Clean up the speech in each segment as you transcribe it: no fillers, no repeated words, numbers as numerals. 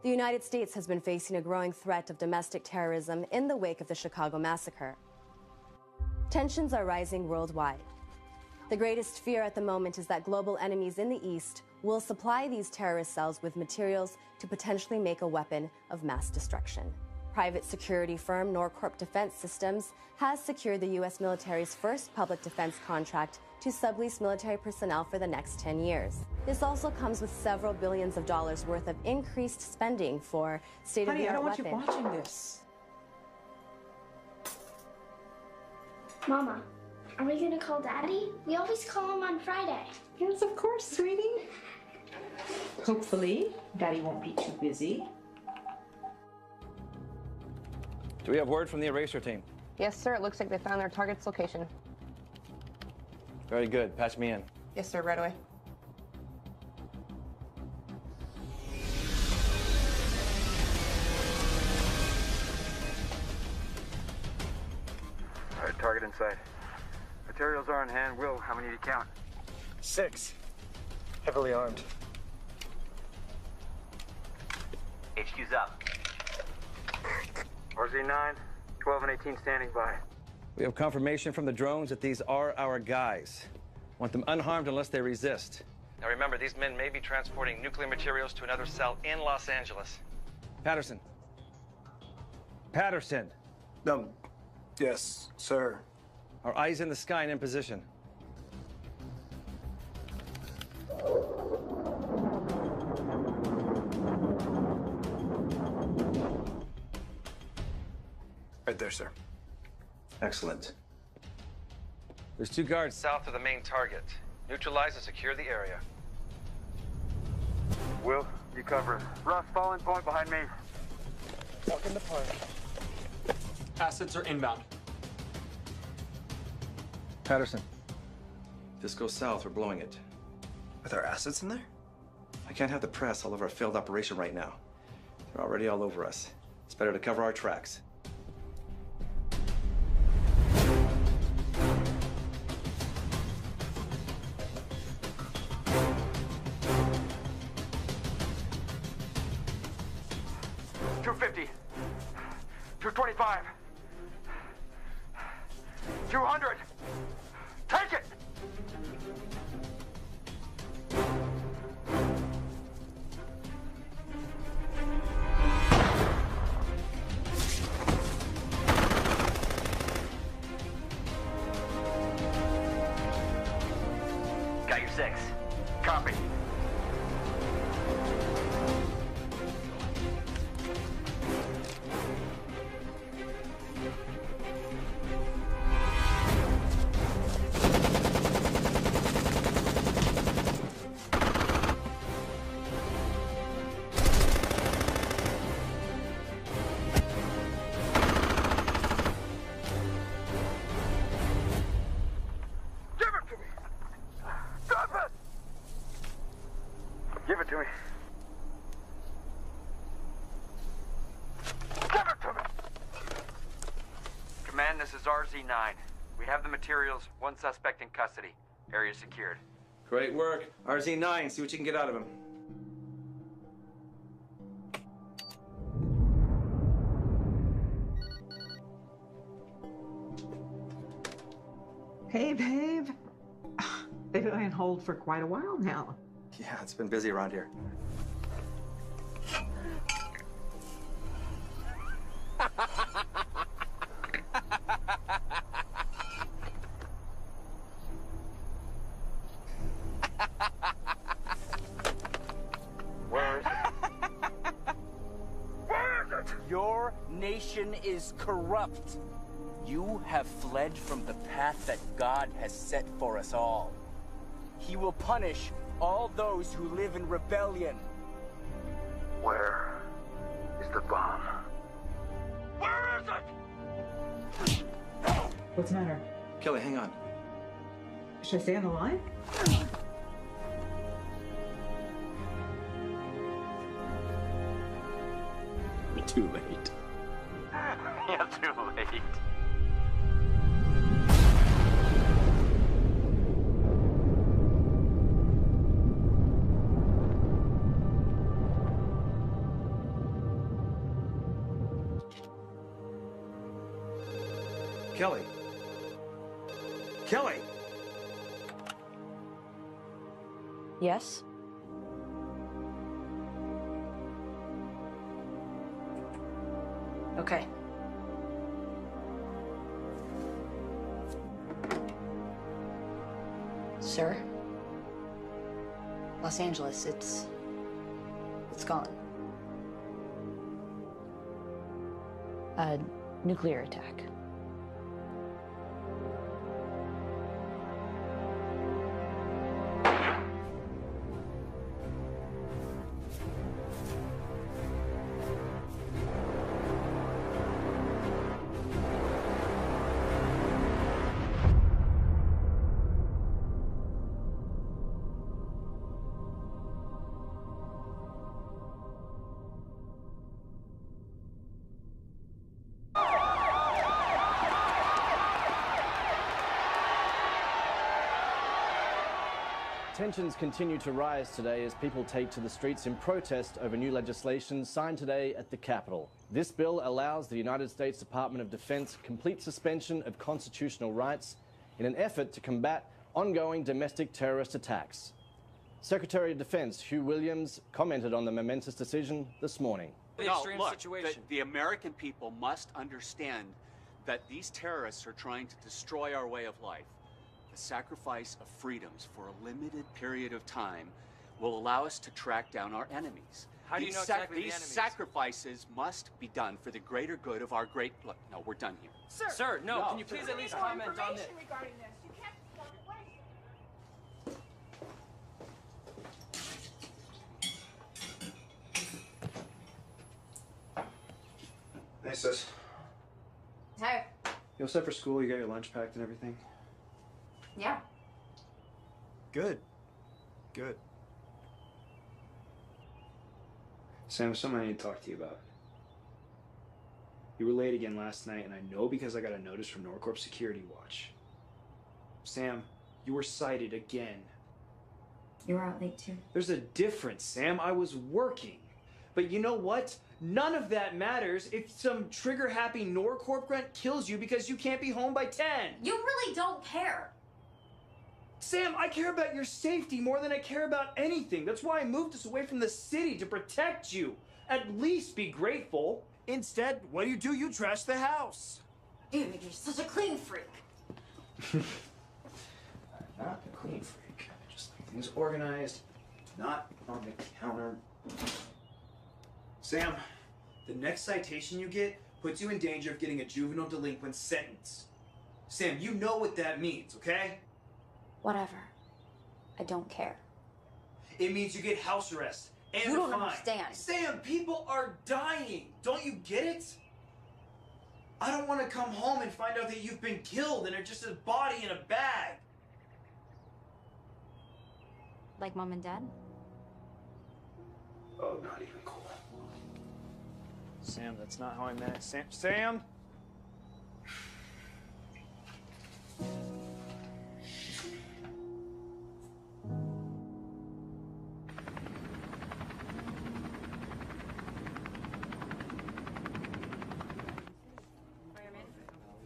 The United States has been facing a growing threat of domestic terrorism in the wake of the Chicago massacre. Tensions are rising worldwide. The greatest fear at the moment is that global enemies in the East will supply these terrorist cells with materials to potentially make a weapon of mass destruction. Private security firm Norcorp Defense Systems has secured the U.S. military's first public defense contract to sublease military personnel for the next 10 years. This also comes with several billions of dollars worth of increased spending for state-of-the-art weapons. Honey, I don't want you watching this. Mama, are we gonna call Daddy? We always call him on Friday. Yes, of course, sweetie. Hopefully, Daddy won't be too busy. Do we have word from the eraser team? Yes, sir. It looks like they found their target's location. Very good. Patch me in. Yes, sir. Right away. All right, target in sight. Materials are on hand. Will, how many do you count? 6. Heavily armed. HQ's up. RZ9, 12 and 18 standing by. We have confirmation from the drones that these are our guys. Want them unharmed unless they resist. Now remember, these men may be transporting nuclear materials to another cell in Los Angeles. Patterson. Patterson. Yes, sir. Our eyes in the sky and in position. Right there, sir. Excellent. There's 2 guards south of the main target. Neutralize and secure the area. Will, you cover. Russ, falling point behind me. Walk in the park. Assets are inbound. Patterson. If this goes south, we're blowing it. Are there assets in there? I can't have the press all over our failed operation right now. They're already all over us. It's better to cover our tracks. $250. $225. $200. Take it! Got your 6. Copy. Give it to me. Give it to me! Command, this is RZ9. We have the materials, 1 suspect in custody. Area secured. Great work. RZ9, see what you can get out of him. Hey, babe. They've been on hold for quite a while now. Yeah, it's been busy around here. Where is it? Where is it? Your nation is corrupt. You have fled from the path that God has set for us all. He will punish all those who live in rebellion. Where is the bomb? Where is it? What's the matter? Kelly, hang on. Should I stay on the line? You're too late. Yeah, too late. Kelly. Kelly! Yes? Okay. Sir? Los Angeles, it's gone. A nuclear attack. Tensions continue to rise today as people take to the streets in protest over new legislation signed today at the Capitol. This bill allows the United States Department of Defense complete suspension of constitutional rights in an effort to combat ongoing domestic terrorist attacks. Secretary of Defense Hugh Williams commented on the momentous decision this morning. No, look, the American people must understand that these terrorists are trying to destroy our way of life. The sacrifice of freedoms for a limited period of time will allow us to track down our enemies. How do you know exactly the these enemies? sacrifices must be done for the greater good of our great... Look, no, we're done here. Sir, no, can you please at least comment on this? Regarding this. You can't Hey, sis. Hey. You all set for school? You got your lunch packed and everything? Yeah. Good. Good. Sam, there's something I need to talk to you about. You were late again last night, and I know because I got a notice from Norcorp Security Watch. Sam, you were cited again. You were out late too. There's a difference, Sam. I was working. But you know what? None of that matters if some trigger-happy Norcorp grunt kills you because you can't be home by 10. You really don't care. Sam, I care about your safety more than I care about anything. That's why I moved us away from the city, to protect you. At least be grateful. Instead, what do? You trash the house. Dude, you're such a clean freak. I'm not a clean freak. I just like things organized, not on the counter. Sam, the next citation you get puts you in danger of getting a juvenile delinquent sentence. Sam, you know what that means, okay? Whatever. I don't care. It means you get house arrest and You don't a fine. understand. Sam, people are dying. Don't you get it? I don't want to come home and find out that you've been killed and are just a body in a bag. Like Mom and Dad? Oh, not even cool. Sam, that's not how I meant it. Sam?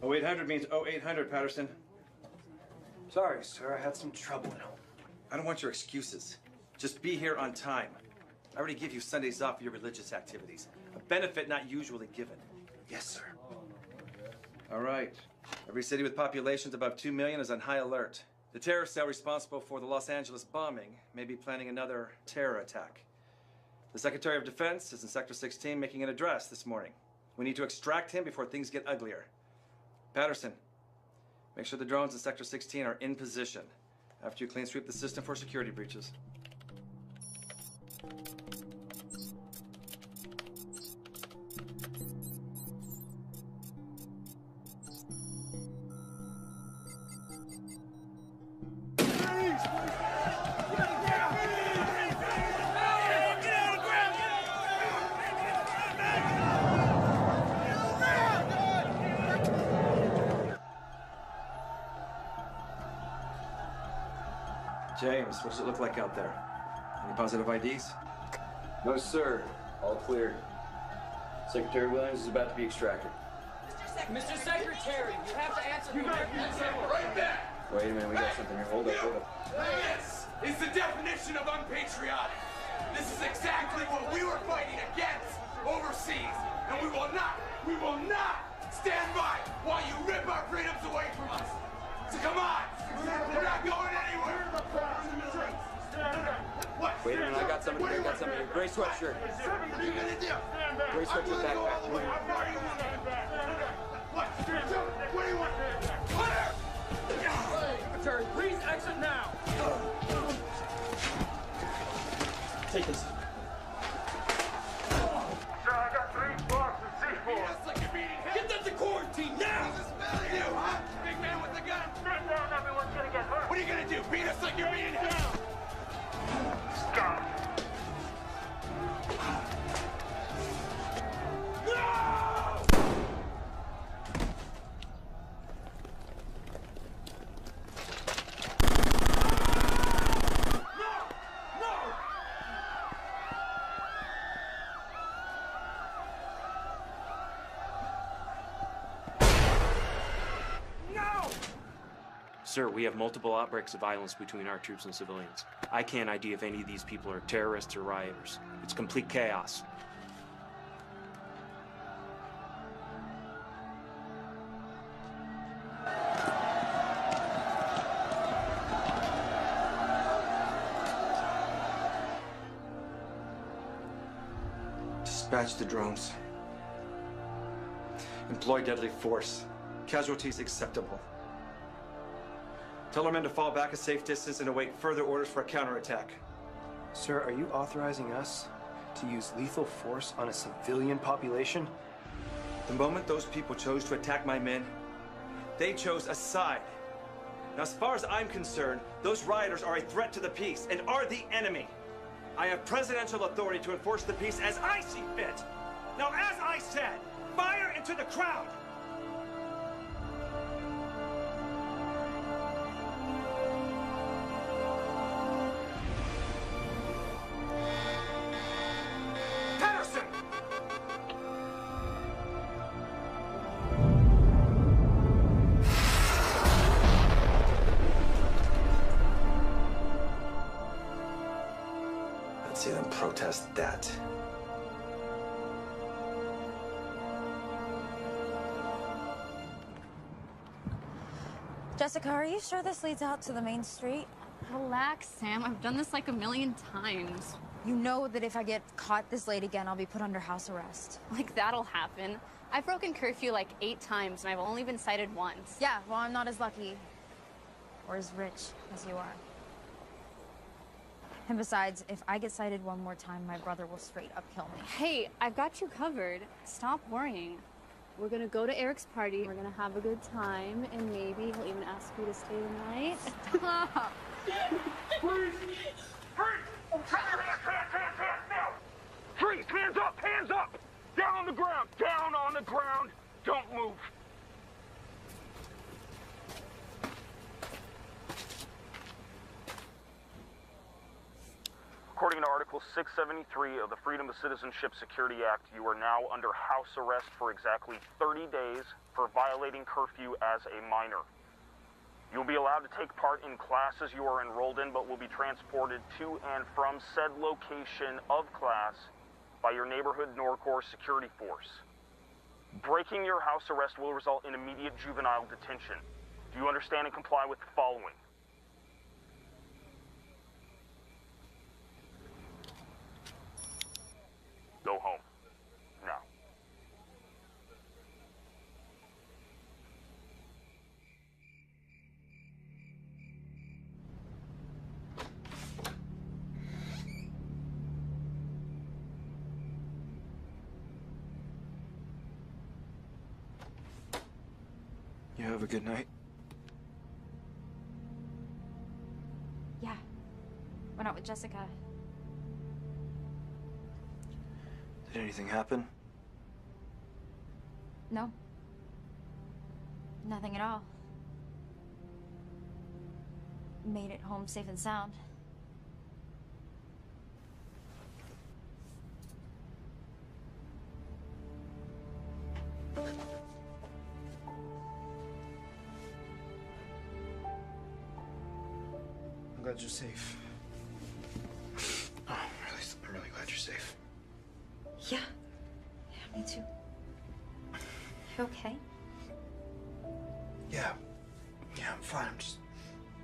Oh, 0800 means 0800, Patterson. Sorry, sir. I had some trouble at home. I don't want your excuses. Just be here on time. I already give you Sundays off for your religious activities. A benefit not usually given. Yes, sir. All right. Every city with populations above 2 million is on high alert. The terror cell responsible for the Los Angeles bombing may be planning another terror attack. The Secretary of Defense is in Sector 16 making an address this morning. We need to extract him before things get uglier. Patterson, make sure the drones in Sector 16 are in position after you clean sweep the system for security breaches. James, what does it look like out there? Any positive IDs? No, sir. All clear. Secretary Williams is about to be extracted. Mr. Mr. Secretary, you have to answer the American Right back! Wait a minute, we got something here. Hold up, hold up. This is the definition of unpatriotic. This is exactly what we were fighting against overseas. And we will not stand by while you rip our freedoms away from us. So come on, we're not going anywhere. What? Wait a minute, I got something here. Gray sweatshirt. What are you gonna do? Gray sweatshirt backpack. What? What do you want? Clear! Secretary, please exit now. Take this. Sir, I got 3 boxes of C4. Get them to quarantine now! You, huh? Big man with the gun? Stand down, everyone's gonna get hurt. What are you gonna do? Beat us like you're being held? Stop. No! Sir, we have multiple outbreaks of violence between our troops and civilians. I can't ID if any of these people are terrorists or rioters. It's complete chaos. Dispatch the drones. Employ deadly force. Casualties acceptable. Tell our men to fall back a safe distance and await further orders for a counterattack. Sir, are you authorizing us to use lethal force on a civilian population? The moment those people chose to attack my men, they chose a side. Now, as far as I'm concerned, those rioters are a threat to the peace and are the enemy. I have presidential authority to enforce the peace as I see fit. Now, as I said, fire into the crowd! See them protest that. Jessica, are you sure this leads out to the main street? Relax, Sam. I've done this like a million times. You know that if I get caught this late again, I'll be put under house arrest. Like, that'll happen. I've broken curfew like 8 times, and I've only been cited once. Yeah, well, I'm not as lucky or as rich as you are. And besides, if I get cited one more time, my brother will straight up kill me. Hey, I've got you covered. Stop worrying. We're gonna go to Eric's party, we're gonna have a good time, and maybe he'll even ask you to stay the night. Stop! Freeze! Freeze! Freeze! Hands up! Hands up! Down on the ground! Down on the ground! Don't move! According to Article 673 of the Freedom of Citizenship Security Act, you are now under house arrest for exactly 30 days for violating curfew as a minor. You'll be allowed to take part in classes you are enrolled in, but will be transported to and from said location of class by your neighborhood Norcorps security force. Breaking your house arrest will result in immediate juvenile detention. Do you understand and comply with the following? Go home. Now. You have a good night. Yeah. Went out with Jessica. Did anything happen? No. Nothing at all. Made it home safe and sound. I'm glad you're safe. Oh, I'm really glad you're safe. Yeah. Yeah, me too. You okay? Yeah. Yeah, I'm fine. I'm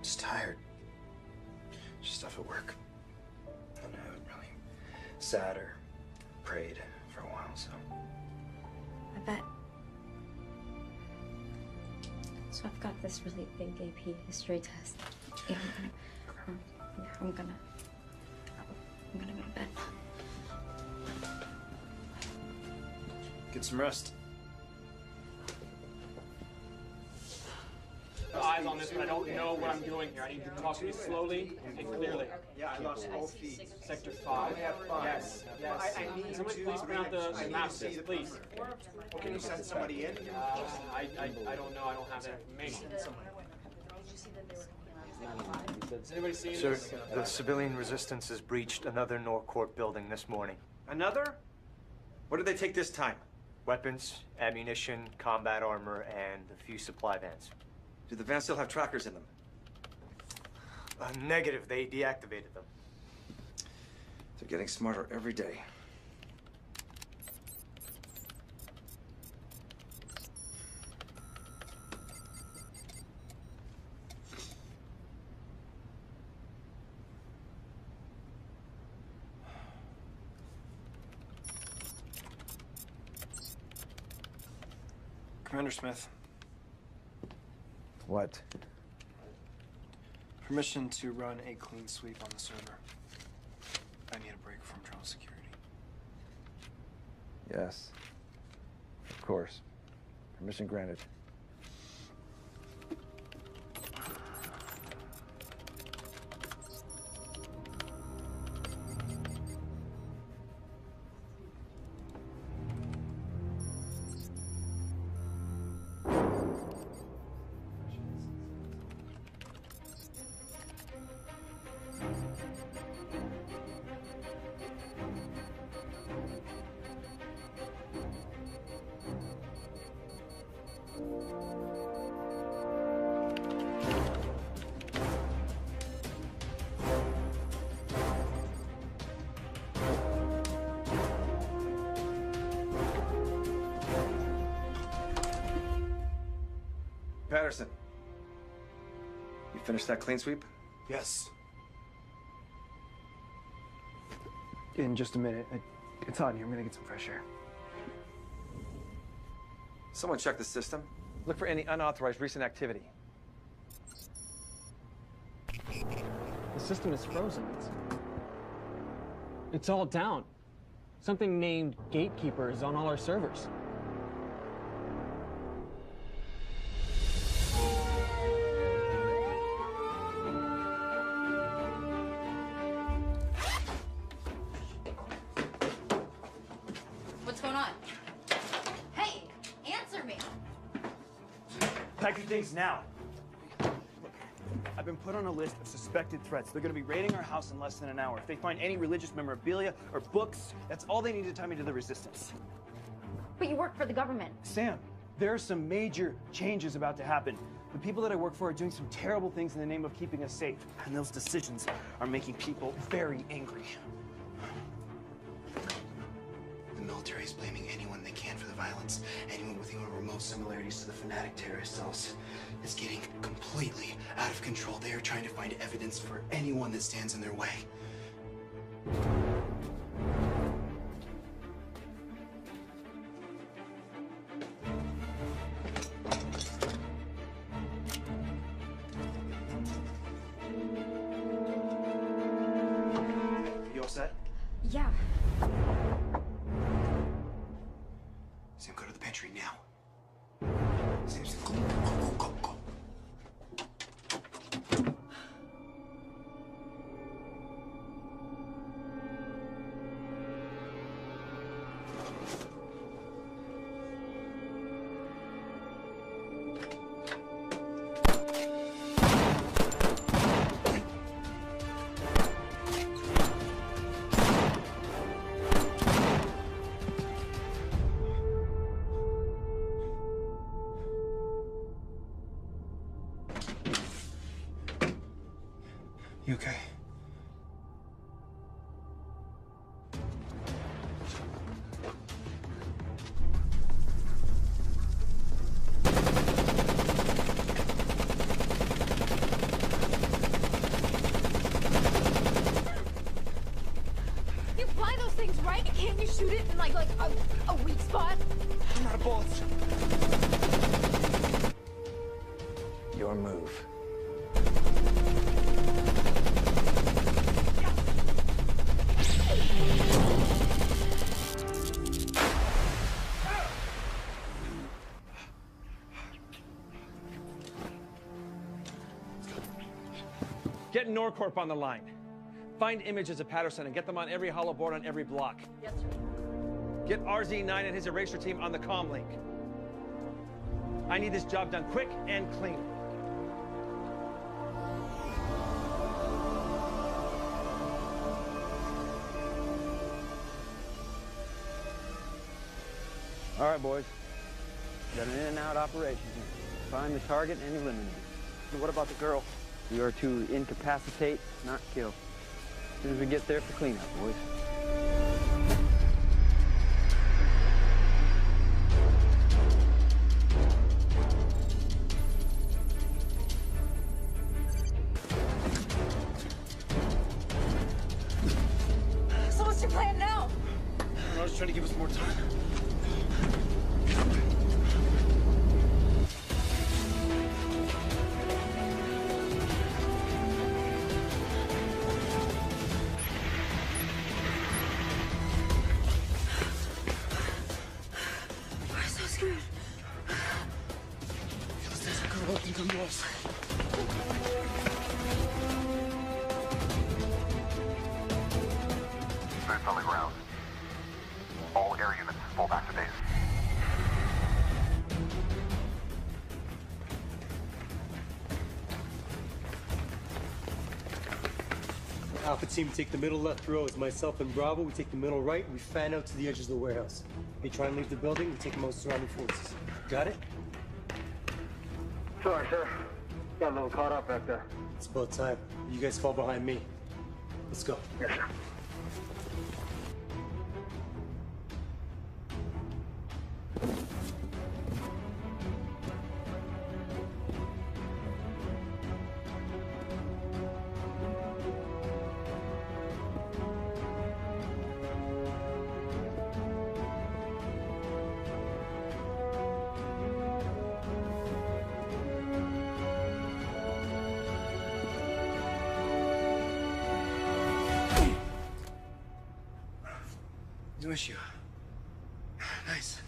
just tired. Just stuff at work. And I haven't really sat or prayed for a while, so. I bet. So I've got this really big AP history test. Yeah, I'm gonna go to bed. Get some rest. Eyes on this, but I don't know what I'm doing here. I need you to talk to me slowly and clearly. Yeah, I lost both feet. Sector 5. Yes, yes. I need Somebody to please bring out the maps, please. Can you send somebody in? I don't know. I don't have that information. Has anybody seen Sir, this? the civilian resistance has breached another Norcourt building this morning. Another? What did they take this time? Weapons, ammunition, combat armor, and a few supply vans. Do the vans still have trackers in them? Negative. They deactivated them. They're getting smarter every day. Commander Smith. What? Permission to run a clean sweep on the server. I need a break from drone security. Yes. Of course. Permission granted. Patterson, you finished that clean sweep? Yes. In just a minute. It's hot in here. I'm gonna get some fresh air. Someone check the system. Look for any unauthorized recent activity. The system is frozen. It's all down. Something named Gatekeeper is on all our servers. What's going on? Hey, answer me. Pack your things now. Look, I've been put on a list of suspected threats. They're gonna be raiding our house in less than an hour. If they find any religious memorabilia or books, that's all they need to tie me to the resistance. But you work for the government. Sam, there are some major changes about to happen. The people that I work for are doing some terrible things in the name of keeping us safe. And those decisions are making people very angry. The military is blaming anyone they can for the violence. Anyone with even remote similarities to the fanatic terrorist cells. It's getting completely out of control. They are trying to find evidence for anyone that stands in their way. You all set? Yeah. Sam, go to the pantry now. Sam, go, go, go, go. You okay? You fly those things, right? Can't you shoot it in like a weak spot? I'm out of bullets. Your move. Get Norcorp on the line. Find images of Patterson and get them on every hollow board on every block. Yes, sir. Get RZ9 and his eraser team on the comm link. I need this job done quick and clean. All right, boys. Got an in and out operation here. Find the target and eliminate it. And what about the girl? We are to incapacitate, not kill. As soon as we get there for cleanup, boys. So what's your plan now? I was trying to give us more time. We're so screwed. Let's take some girl and come to us. Boots on the ground. All air units, fall back to base. Alpha team, take the middle left row. It's myself and Bravo. We take the middle right. We fan out to the edge of the warehouse. They try and leave the building. We take them out surrounding forces. Got it? Sorry, sir. Got a little caught up back there. It's about time. You guys fall behind me. Let's go. Yes, sir. No issue. Nice.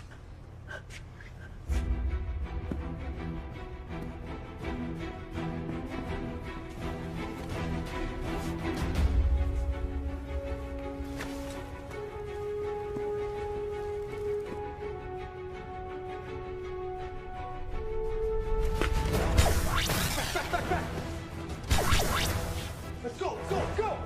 Let's go, let's go, let's go!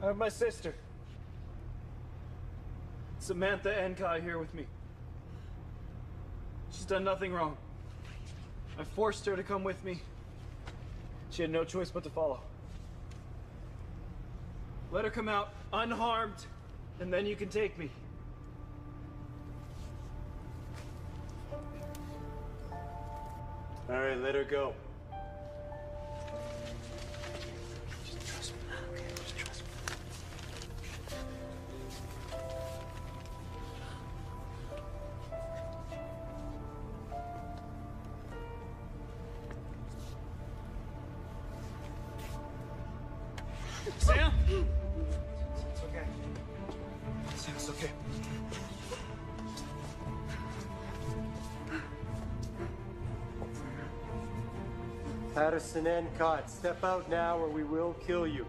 I have my sister, Samantha Enkai, here with me. She's done nothing wrong. I forced her to come with me. She had no choice but to follow. Let her come out unharmed, and then you can take me. All right, let her go. Just trust me. Okay, just trust me. Sam? It's okay. Patterson and Cott, step out now or we will kill you.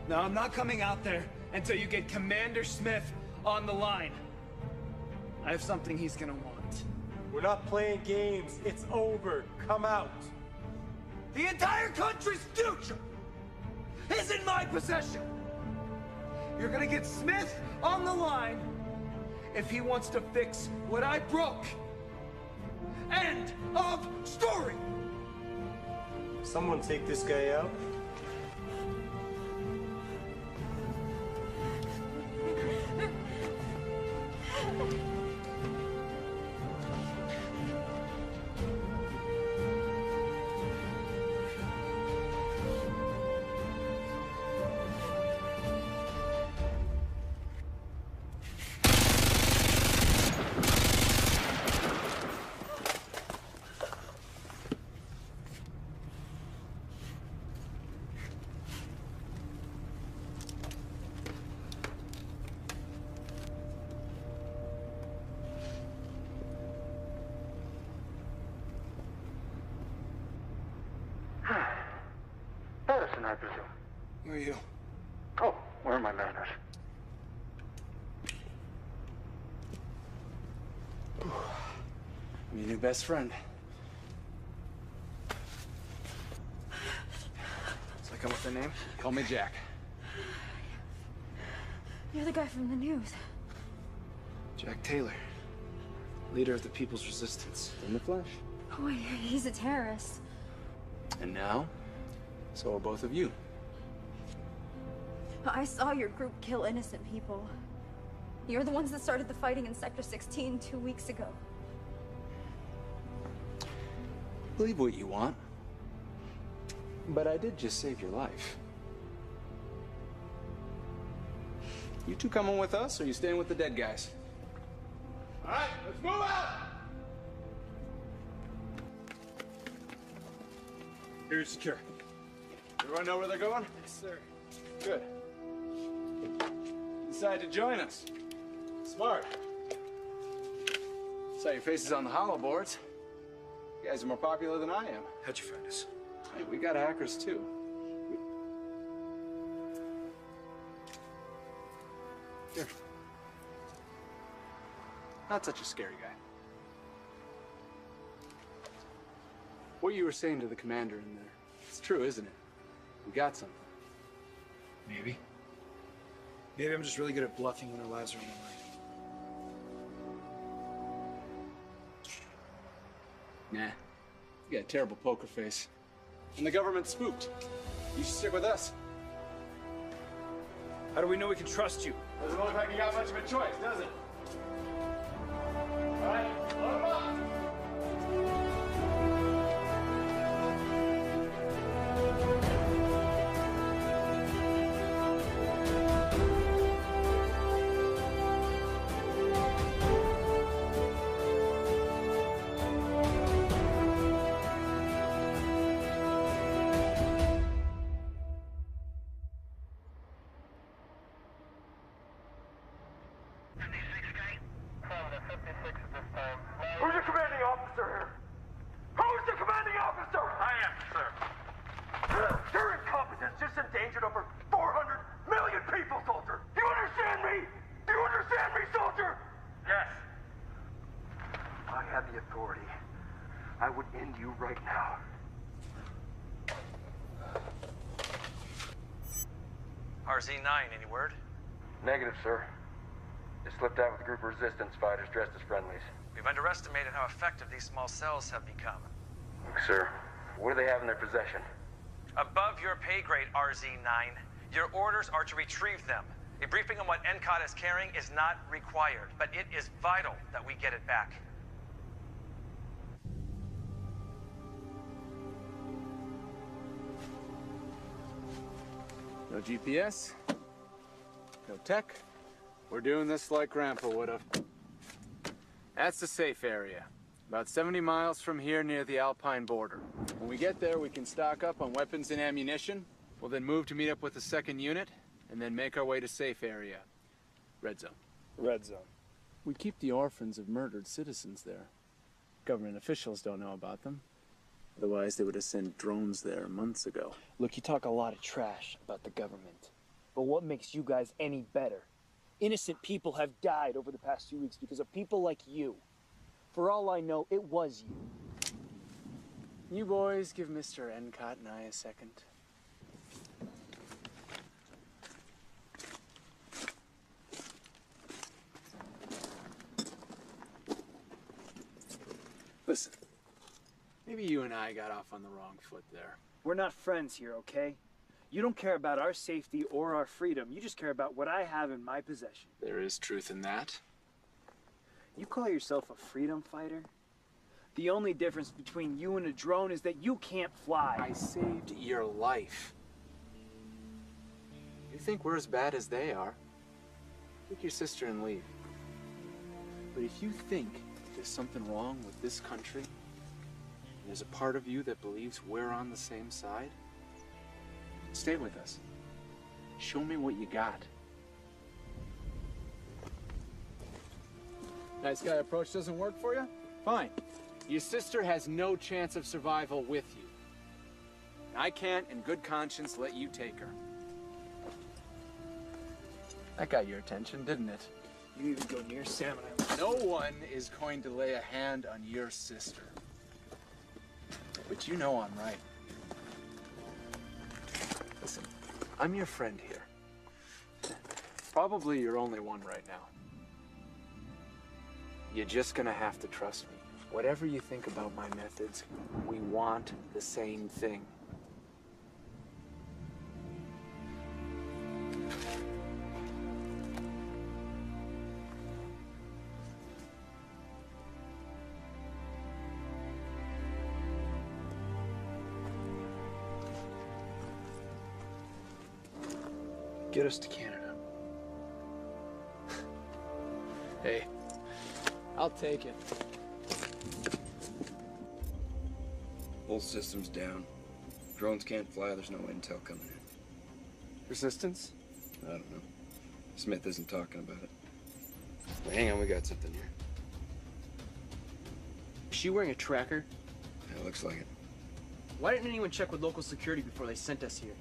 No, I'm not coming out there until you get Commander Smith on the line. I have something he's gonna want. We're not playing games. It's over. Come out. The entire country's future is in my possession. You're gonna get Smith on the line if he wants to fix what I broke. End of story. Someone take this guy out. Patterson, I presume. Who are you? Oh, where are my manners? I'm your new best friend. So I come with the name? Call me Jack. You're the guy from the news. Jack Taylor. Leader of the People's Resistance. In the flesh. Oh, he's a terrorist. And now, so are both of you. I saw your group kill innocent people. You're the ones that started the fighting in Sector 16 2 weeks ago. Believe what you want. But I did just save your life. You two coming with us, or you staying with the dead guys? All right, let's move out! Area secure. Everyone know where they're going? Yes, sir. Good. Decided to join us. Smart. Saw your faces on the hollow boards. You guys are more popular than I am. How'd you find us? Hey, we got hackers too. Here. Not such a scary guy. What you were saying to the commander in there, it's true, isn't it? We got something. Maybe. Maybe I'm just really good at bluffing when our lives are on the line. Nah. You got a terrible poker face. And the government's spooked. You should stick with us. How do we know we can trust you? Doesn't look like you got much of a choice, does it? All right, load 'em up! Who's your commanding officer here? Who's the commanding officer? I am, sir. Your incompetence just endangered over 400 million people, soldier. Do you understand me? Do you understand me, soldier? Yes. If I had the authority, I would end you right now. RZ-9, any word? Negative, sir. They slipped out with a group of resistance fighters dressed as friendlies. We've underestimated how effective these small cells have become. Sir, what do they have in their possession? Above your pay grade, RZ-9. Your orders are to retrieve them. A briefing on what NCOT is carrying is not required, but it is vital that we get it back. No GPS, no tech. We're doing this like Grandpa would've. That's the safe area. About 70 miles from here near the Alpine border. When we get there, we can stock up on weapons and ammunition. We'll then move to meet up with the 2nd unit, and then make our way to safe area. Red zone. Red zone. We keep the orphans of murdered citizens there. government officials don't know about them. Otherwise, they would have sent drones there months ago. Look, you talk a lot of trash about the government. But what makes you guys any better? Innocent people have died over the past few weeks because of people like you. For all I know, it was you. You boys give Mr. Encott and I a second. Listen, maybe you and I got off on the wrong foot there. We're not friends here, okay? You don't care about our safety or our freedom. You just care about what I have in my possession. There is truth in that. You call yourself a freedom fighter? The only difference between you and a drone is that you can't fly. I saved your life. You think we're as bad as they are? Take your sister and leave. But if you think there's something wrong with this country, and there's a part of you that believes we're on the same side, stay with us. Show me what you got. Nice guy approach doesn't work for you? Fine. Your sister has no chance of survival with you. I can't, in good conscience, let you take her. That got your attention, didn't it? You even go near Sam and I... No one is going to lay a hand on your sister. But you know I'm right. Listen, I'm your friend here. Probably your only one right now. You're just gonna have to trust me. Whatever you think about my methods, we want the same thing. Get us to Canada. Hey, I'll take it. Whole system's down. Drones can't fly, there's no intel coming in. Resistance? I don't know. Smith isn't talking about it. But hang on, we got something here. Is she wearing a tracker? Yeah, looks like it. Why didn't anyone check with local security before they sent us here?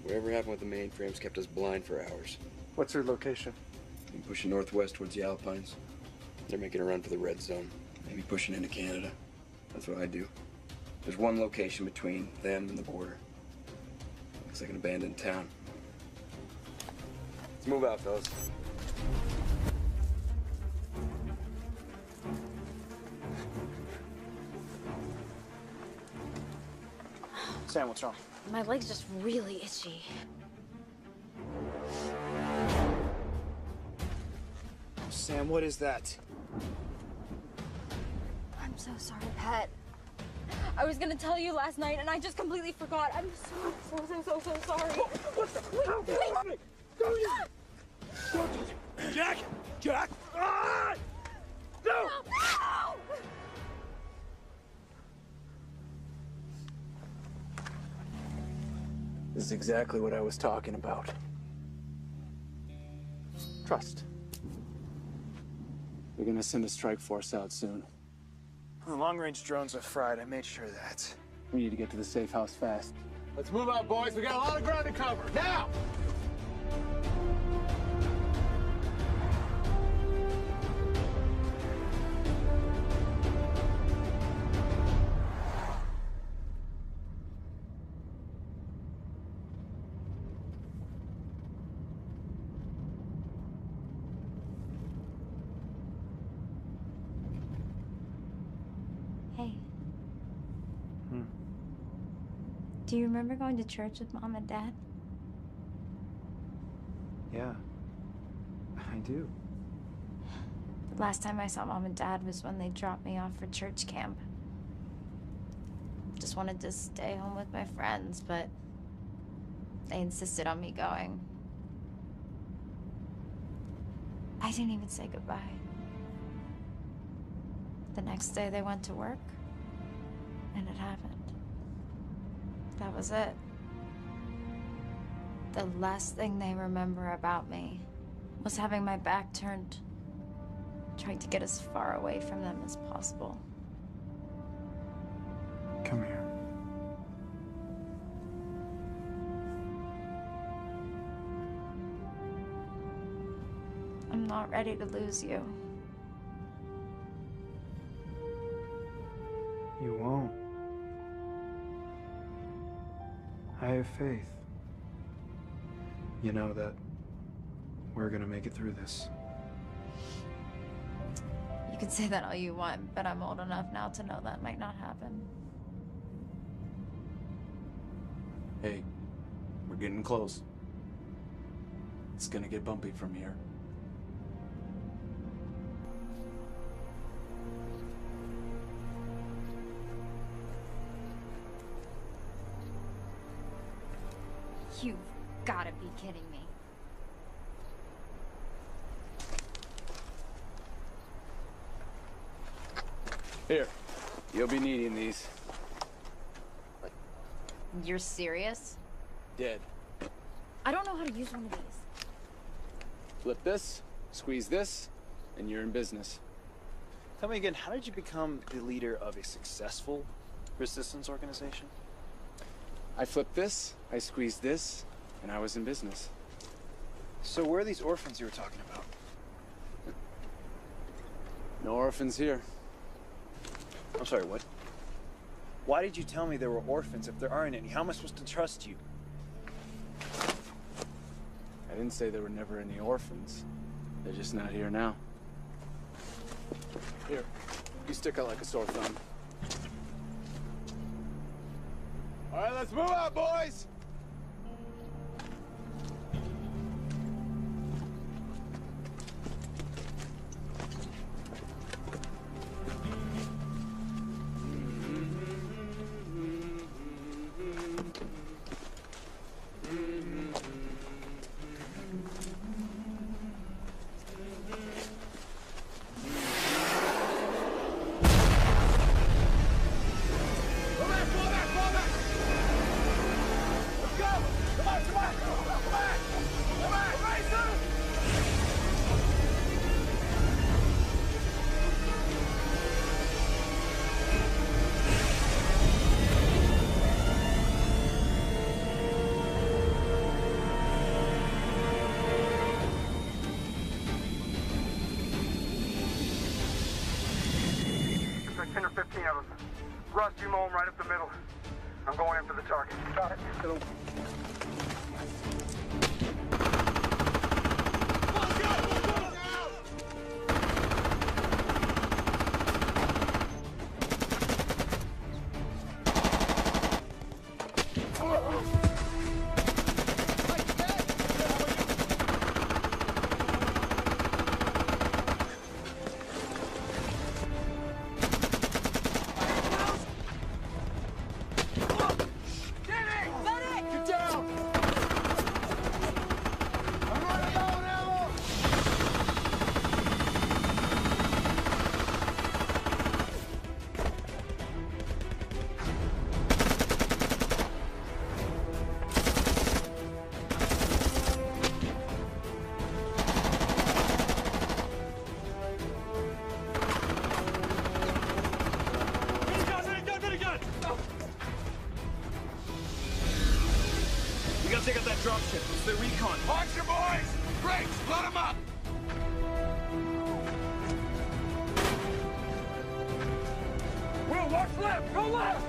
Whatever happened with the mainframes kept us blind for hours. What's her location? Been pushing northwest towards the Alpines. They're making a run for the red zone. Maybe pushing into Canada. That's what I do. There's one location between them and the border. Looks like an abandoned town. Let's move out, fellas. Sam, what's wrong? My leg's just really itchy. Sam, what is that? I'm so sorry, Pat. I was gonna tell you last night and I just completely forgot. I'm so sorry. What the? Please. Jack! Jack! Ah! No! No! This is exactly what I was talking about. Trust. We're gonna send a strike force out soon. The long-range drones are fried. I made sure of that. We need to get to the safe house fast. Let's move out, boys. We got a lot of ground to cover. Now! Hey. Do you remember going to church with Mom and Dad? Yeah, I do. The last time I saw Mom and Dad was when they dropped me off for church camp. Just wanted to stay home with my friends, but they insisted on me going. I didn't even say goodbye. The next day they went to work, and it happened. That was it. The last thing they remember about me was having my back turned, trying to get as far away from them as possible. Come here. I'm not ready to lose you. You won't. I have faith. You know that we're gonna make it through this. You can say that all you want, but I'm old enough now to know that might not happen. Hey, we're getting close. It's gonna get bumpy from here. You've gotta be kidding me. Here, you'll be needing these. You're serious? Dead. I don't know how to use one of these. Flip this, squeeze this, and you're in business. Tell me again, how did you become the leader of a successful resistance organization? I flipped this, I squeezed this, and I was in business. So where are these orphans you were talking about? No orphans here. I'm sorry, what? Why did you tell me there were orphans if there aren't any? How am I supposed to trust you? I didn't say there were never any orphans. They're just not here now. Here, you stick out like a sore thumb. All right, let's move out, boys! I'm going in for the target. Got it. Take up that dropship. It's the recon. Watch your boys! Brakes! Load them up! Will, watch left! Go left!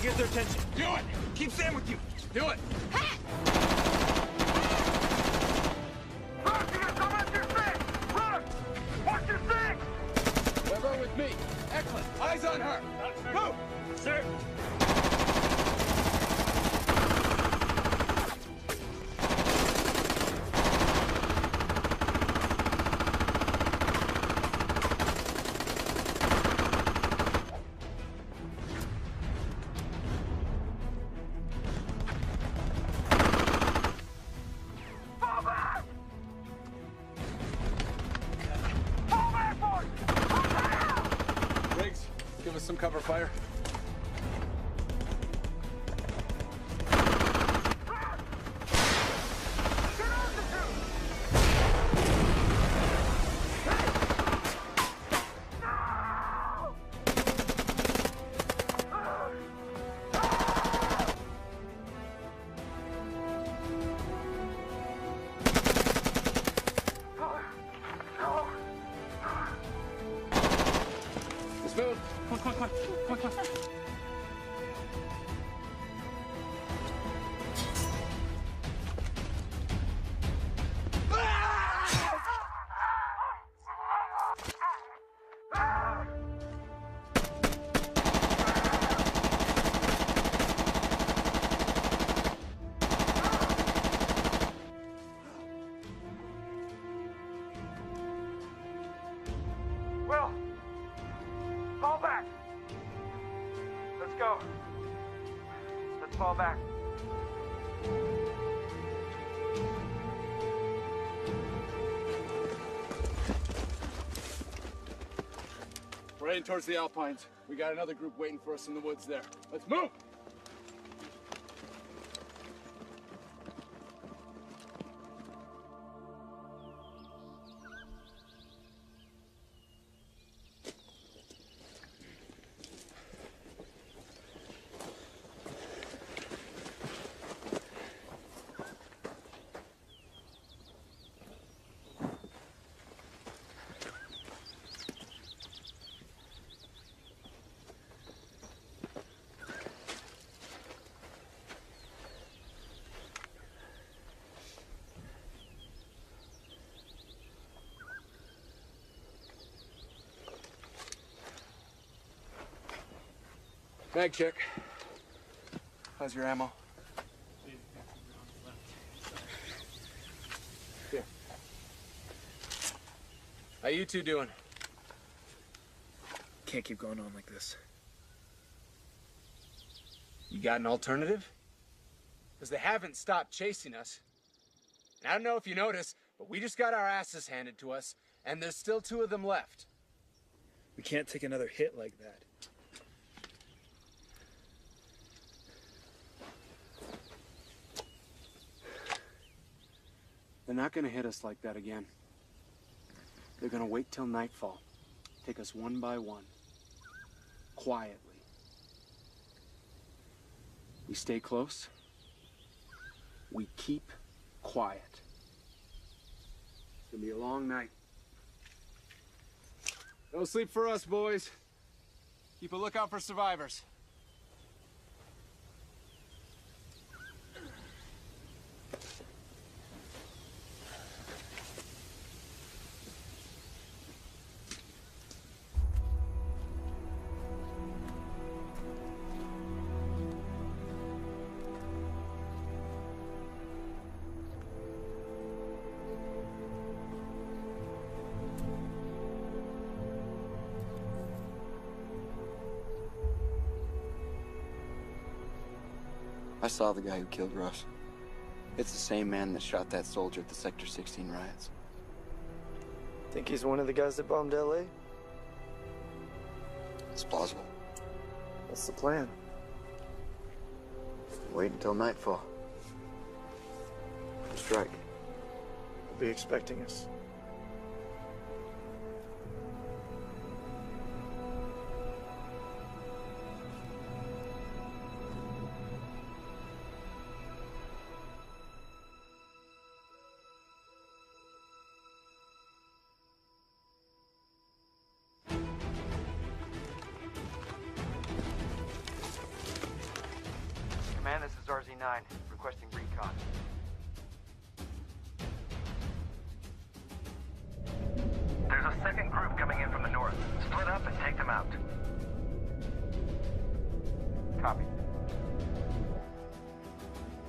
Get their attention. Do it! Keep Sam with you. Do it! Run! You got someone at your six! Run! Watch your six! Weber with me. Excellent. Eyes on her. Move! some cover fire. Will! Fall back! Let's go. Let's fall back. We're heading towards the Alpines. We got another group waiting for us in the woods there. Let's move! Mag check. How's your ammo? Here. How you two doing? Can't keep going on like this. You got an alternative? Because they haven't stopped chasing us. And I don't know if you noticed, but we just got our asses handed to us, and there's still 2 of them left. We can't take another hit like that. They're not gonna hit us like that again. They're gonna wait till nightfall. Take us one by one. Quietly. We stay close. We keep quiet. It's gonna be a long night. No sleep for us, boys. Keep a lookout for survivors. I saw the guy who killed Russ. It's the same man that shot that soldier at the Sector 16 riots. Think he's one of the guys that bombed LA? It's plausible. What's the plan? Wait until nightfall. Strike. He'll be expecting us. Command, this is RZ-9, requesting recon. There's a second group coming in from the north. Split up and take them out. Copy.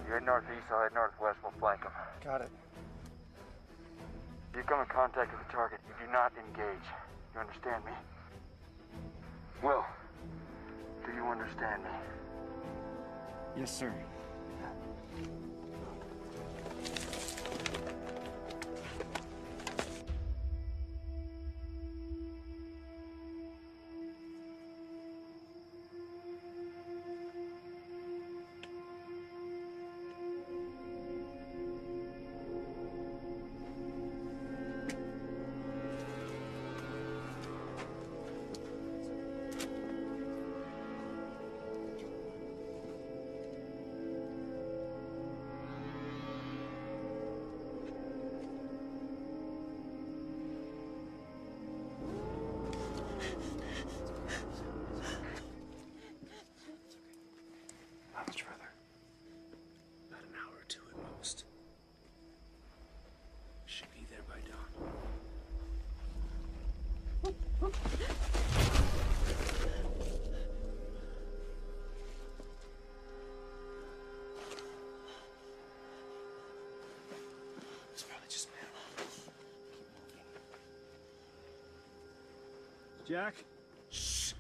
If you head northeast, I'll head northwest. We'll flank them. Got it. If you come in contact with the target, you do not engage. You understand me? Will, do you understand me? Yes, sir. Jack? Shh!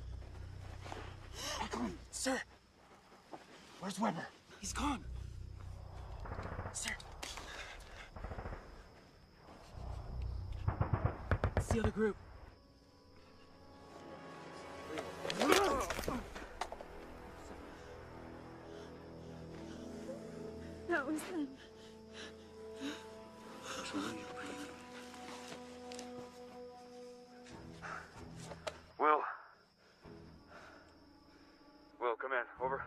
Sir! Where's Weber? He's gone. Sir! It's the other group. That was them. Will. Will, come in. Over.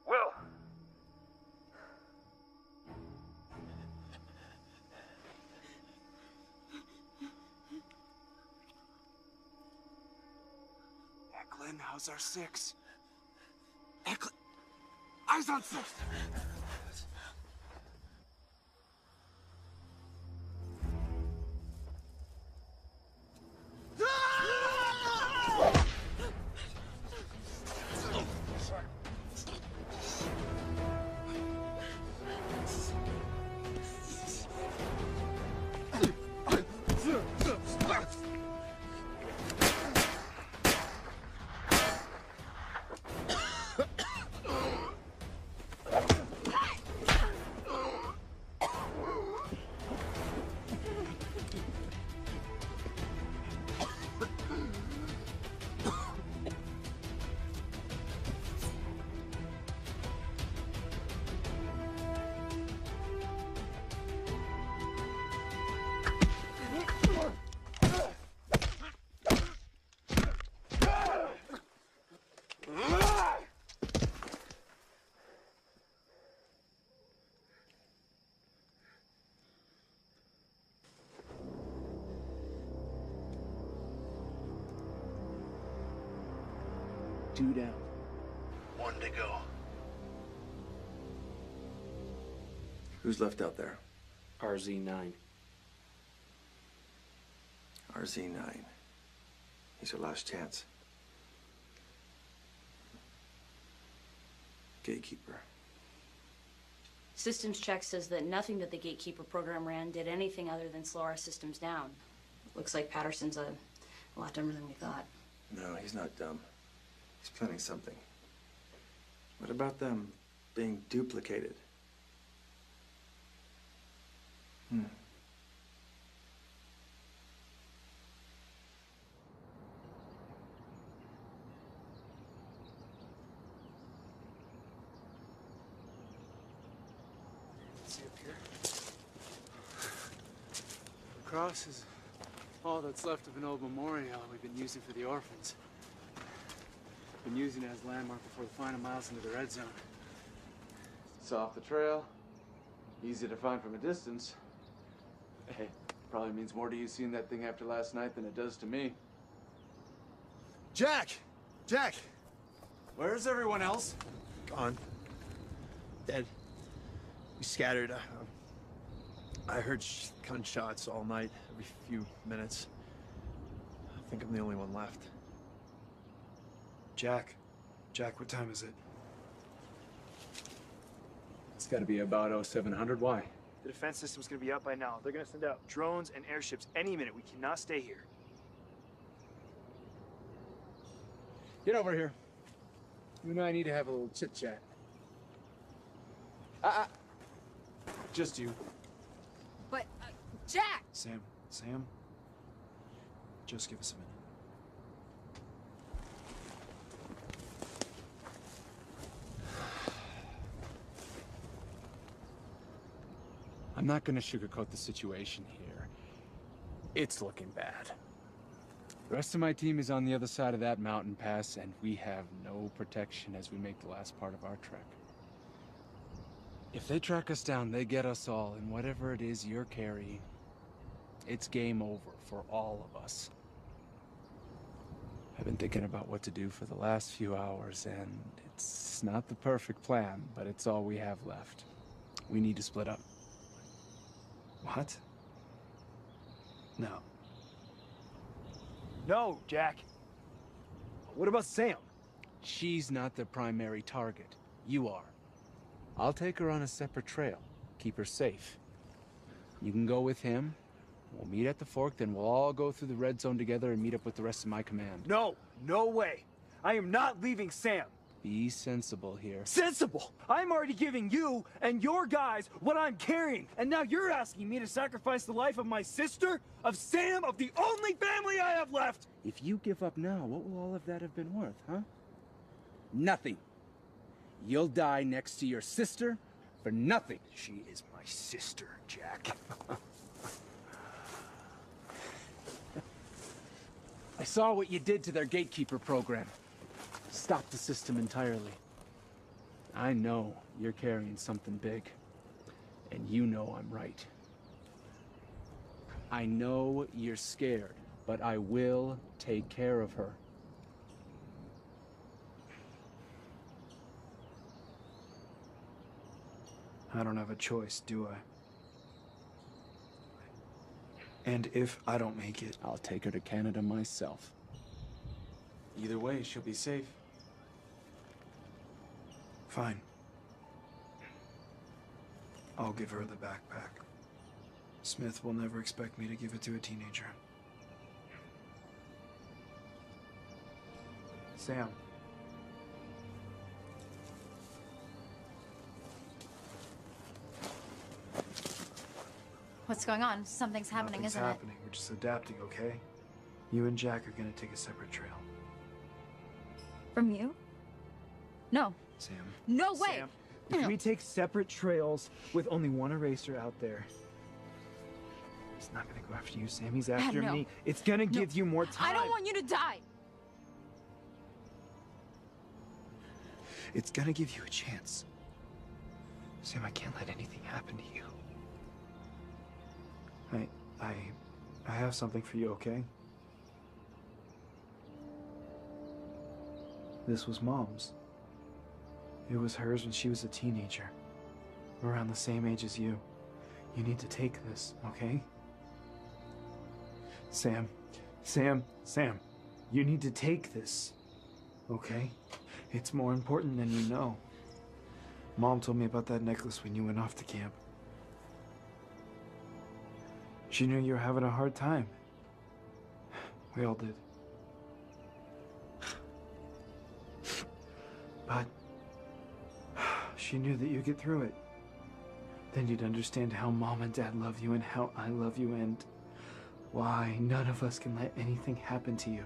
Will! Eklund, how's our 6? Eklund! Eyes on 6! Two down. One to go. Who's left out there? RZ9. RZ9. He's your last chance. Gatekeeper. Systems check says that nothing that the Gatekeeper program ran did anything other than slow our systems down. Looks like Patterson's a lot dumber than we thought. No, he's not dumb. He's planning something. What about them being duplicated? See up here? The cross is all that's left of an old memorial we've been using for the orphans. Been using it as a landmark before the final miles into the red zone. It's off the trail. Easy to find from a distance. Hey, probably means more to you seeing that thing after last night than it does to me. Jack! Jack! Where's everyone else? Gone. Dead. We scattered. I heard gunshots all night, every few minutes. I think I'm the only one left. Jack. Jack, what time is it? It's got to be about 0700. Why? The defense system's gonna be up by now. They're gonna send out drones and airships any minute. We cannot stay here. Get over here. You and I need to have a little chit-chat. Just you. But, Jack! Sam, just give us a minute. I'm not gonna sugarcoat the situation here. It's looking bad. The rest of my team is on the other side of that mountain pass, and we have no protection as we make the last part of our trek. If they track us down, they get us all, and whatever it is you're carrying, it's game over for all of us. I've been thinking about what to do for the last few hours, and it's not the perfect plan, but it's all we have left. We need to split up. What? No. No, Jack. What about Sam? She's not the primary target. You are. I'll take her on a separate trail. Keep her safe. You can go with him, We'll meet at the fork, then we'll all go through the red zone together and meet up with the rest of my command. No, no way. I am not leaving Sam. Be sensible here. Sensible? I'm already giving you and your guys what I'm carrying, and now you're asking me to sacrifice the life of my sister, of Sam, of the only family I have left! If you give up now, what will all of that have been worth, huh? Nothing. You'll die next to your sister for nothing. She is my sister, Jack. I saw what you did to their gatekeeper program. Stopped the system entirely. I know you're carrying something big, and you know I'm right. I know you're scared, but I will take care of her. I don't have a choice, do I? And if I don't make it, I'll take her to Canada myself. Either way, she'll be safe. fine. I'll give her the backpack. Smith will never expect me to give it to a teenager. Sam. What's going on? Something's happening, Nothing's isn't happening. We're just adapting, okay? You and Jack are gonna take a separate trail. it? From you? No. Sam. No way! Sam, if we take separate trails with only one eraser out there, he's not gonna go after you, Sam. He's after no. me. It's gonna give you more time. I don't want you to die! It's gonna give you a chance. Sam, I can't let anything happen to you. I have something for you, okay? This was Mom's. It was hers when she was a teenager. Around the same age as you. You need to take this, okay? Sam. You need to take this, okay? It's more important than you know. Mom told me about that necklace when you went off to camp. She knew you were having a hard time. We all did. But she knew that you'd get through it. Then you'd understand how Mom and Dad love you and how I love you and why none of us can let anything happen to you.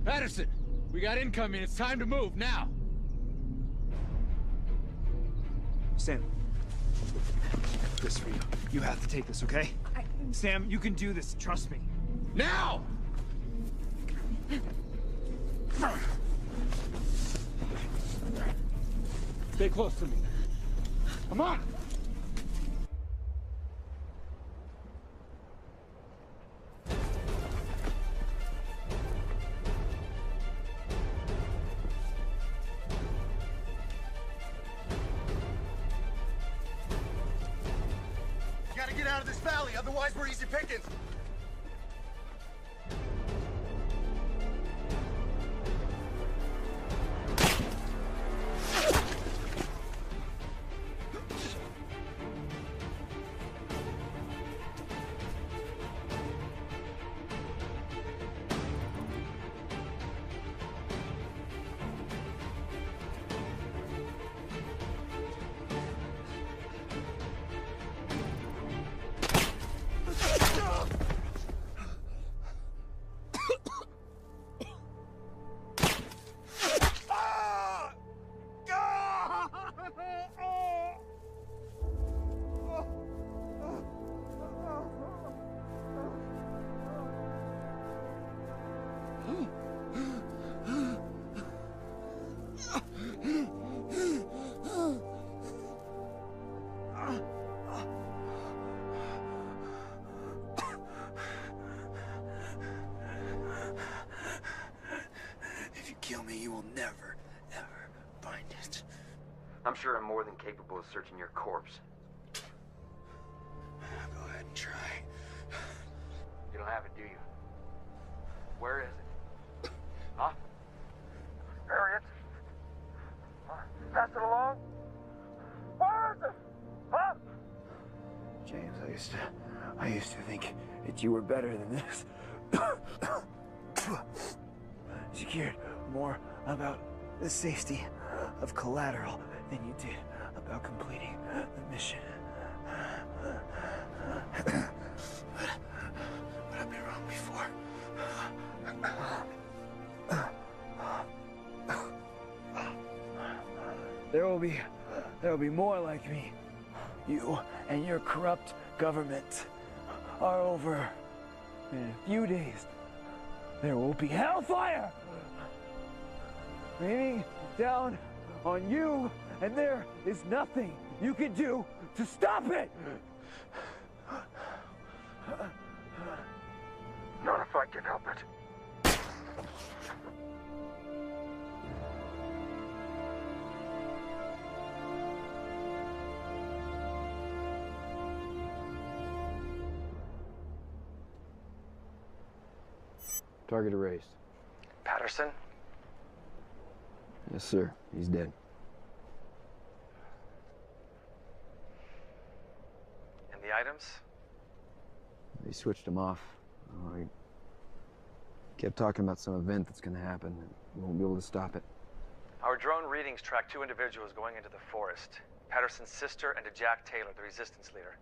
Patterson, we got incoming. It's time to move now. Sam, this for you. You have to take this, okay? Sam, you can do this. Trust me. Now! Stay close to me. Come on! Gotta get out of this valley, otherwise we're easy pickings. I'm sure I'm more than capable of searching your corpse. Go ahead and try. You don't have it, do you? Where is it? Huh? Harriet? Pass it along? Where is it? Huh? James, I used to think that you were better than this. You cared more about the safety of collateral than you did about completing the mission. But I've been wrong before. There will be more like me. You and your corrupt government are over. In a few days, there will be hellfire raining down on you, and there is nothing you can do to stop it. Not if I can help it. Target erased. Patterson? Yes, sir. He's dead. And the items? They switched him off. He kept talking about some event that's going to happen, and we won't be able to stop it. Our drone readings track 2 individuals going into the forest. Patterson's sister and a Jack Taylor, the resistance leader.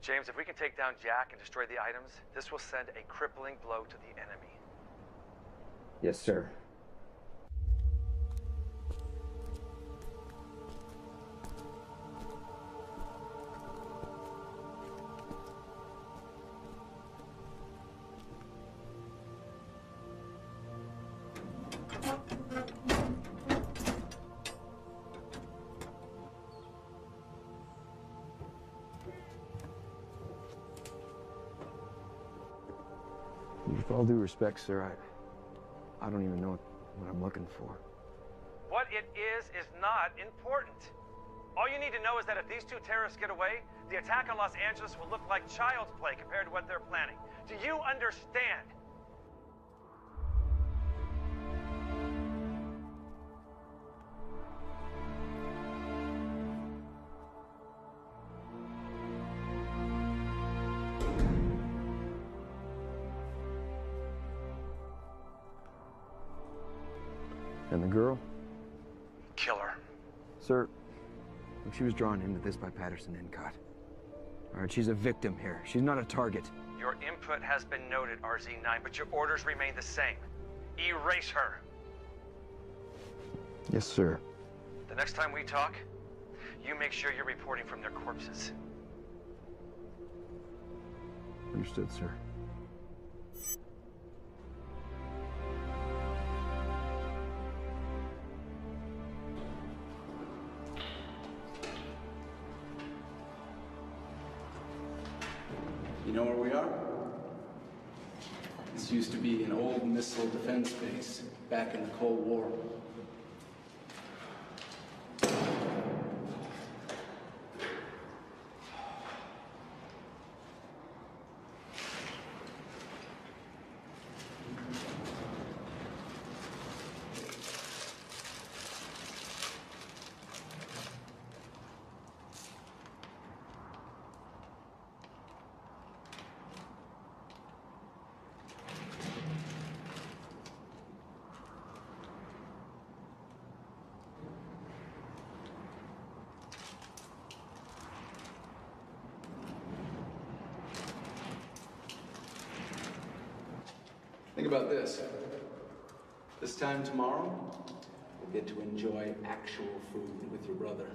James, if we can take down Jack and destroy the items, this will send a crippling blow to the enemy. Yes, sir. With all due respect, sir, I don't even know what I'm looking for. What it is not important. All you need to know is that if these 2 terrorists get away, the attack on Los Angeles will look like child's play compared to what they're planning. Do you understand? And the girl? Kill her. Sir, she was drawn into this by Patterson and caught. All right, she's a victim here. She's not a target. Your input has been noted, RZ9, but your orders remain the same. Erase her. Yes, sir. The next time we talk, you make sure you're reporting from their corpses. Understood, sir. You know where we are? This used to be an old missile defense base back in the Cold War. Think about this. This time tomorrow, we'll get to enjoy actual food with your brother.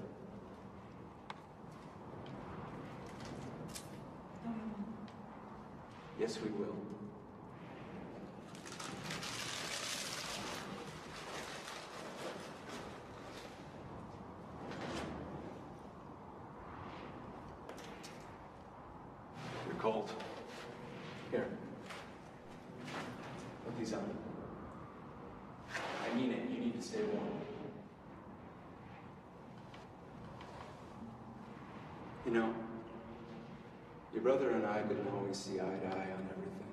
Yes, we will. You're cold. Here. Put these on. I mean it. You need to stay warm. You know, your brother and I didn't always see eye to eye on everything.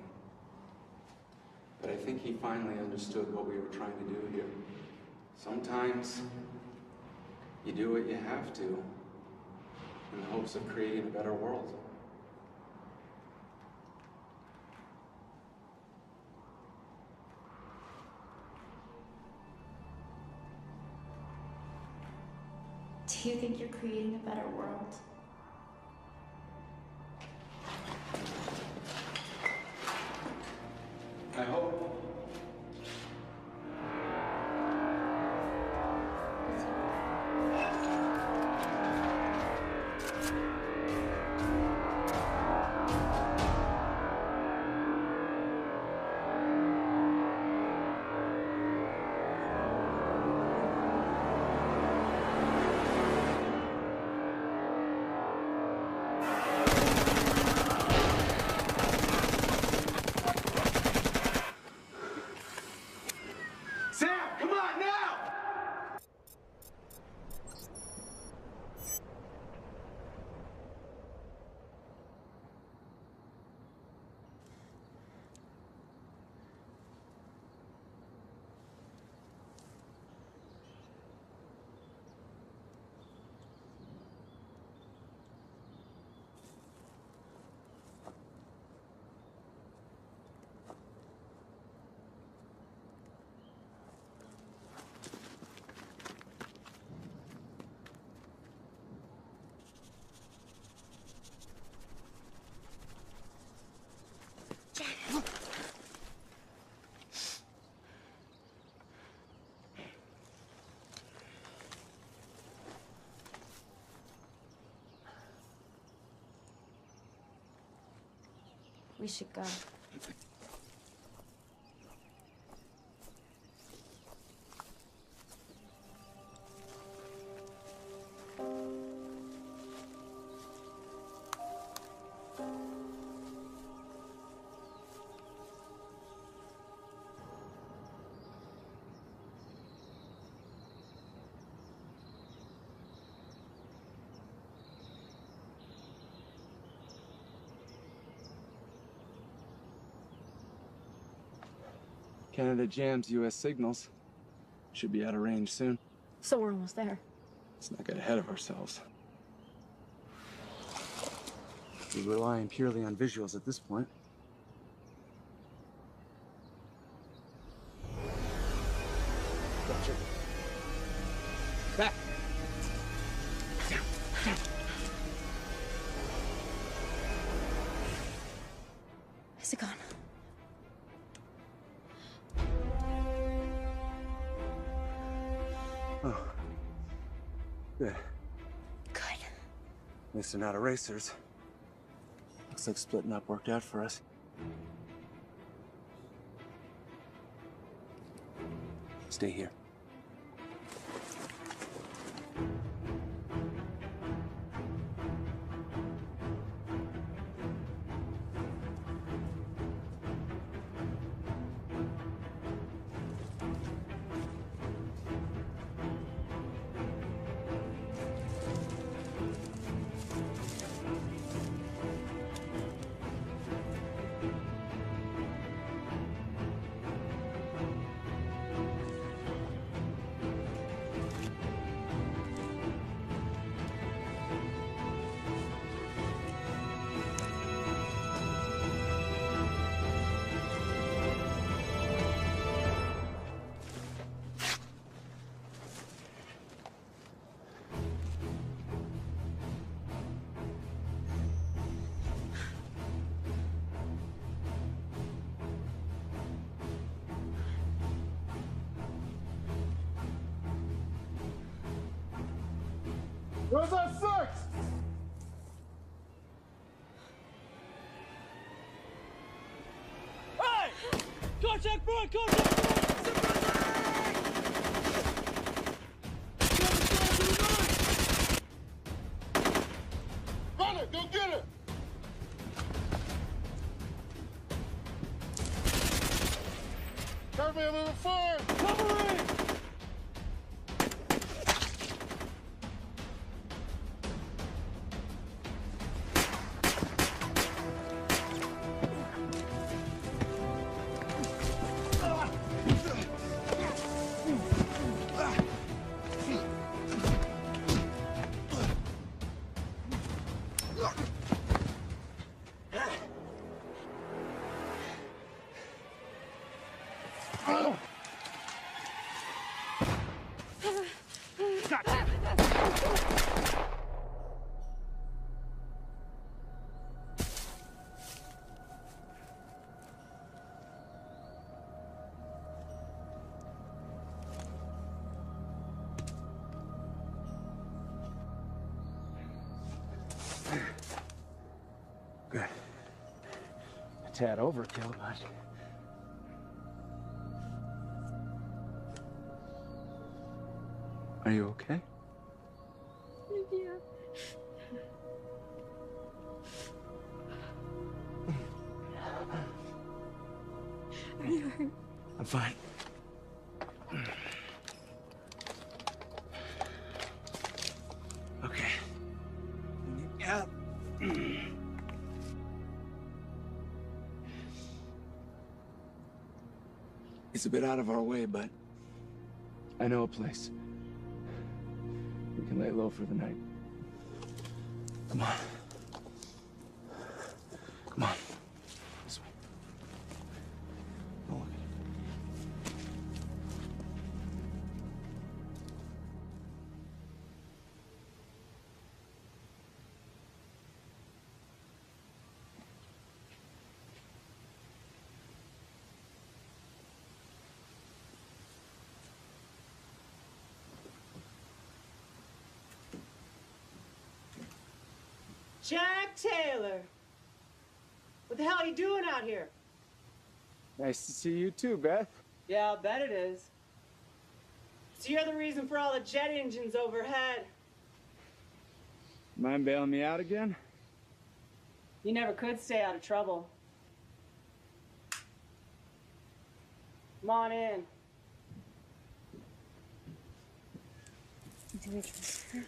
But I think he finally understood what we were trying to do here. Sometimes you do what you have to in the hopes of creating a better world. Do you think you're creating a better world? I hope. We should go. Canada jams U.S. signals. Should be out of range soon. So we're almost there. Let's not get ahead of ourselves. We're relying purely on visuals at this point. Gotcha. Back! Is it gone? Oh. Good. Good. At least they're not erasers. Looks like splitting up worked out for us. Stay here. Where's our six? Hey! Contact front! Contact front! Run it! Go get it! Cover me a little forward! Covering! Good. A tad overkill, but... Are you okay? Yeah. Are you hurt? I'm fine. Okay. Yeah. It's a bit out of our way, but I know a place. We can lay low for the night. Come on. Come on. This way. Don't look at it. Jack Taylor! What the hell are you doing out here? Nice to see you too, Beth. Yeah, I'll bet it is. So you're the reason for all the jet engines overhead. Mind bailing me out again? You never could stay out of trouble. Come on in. Do we trust her?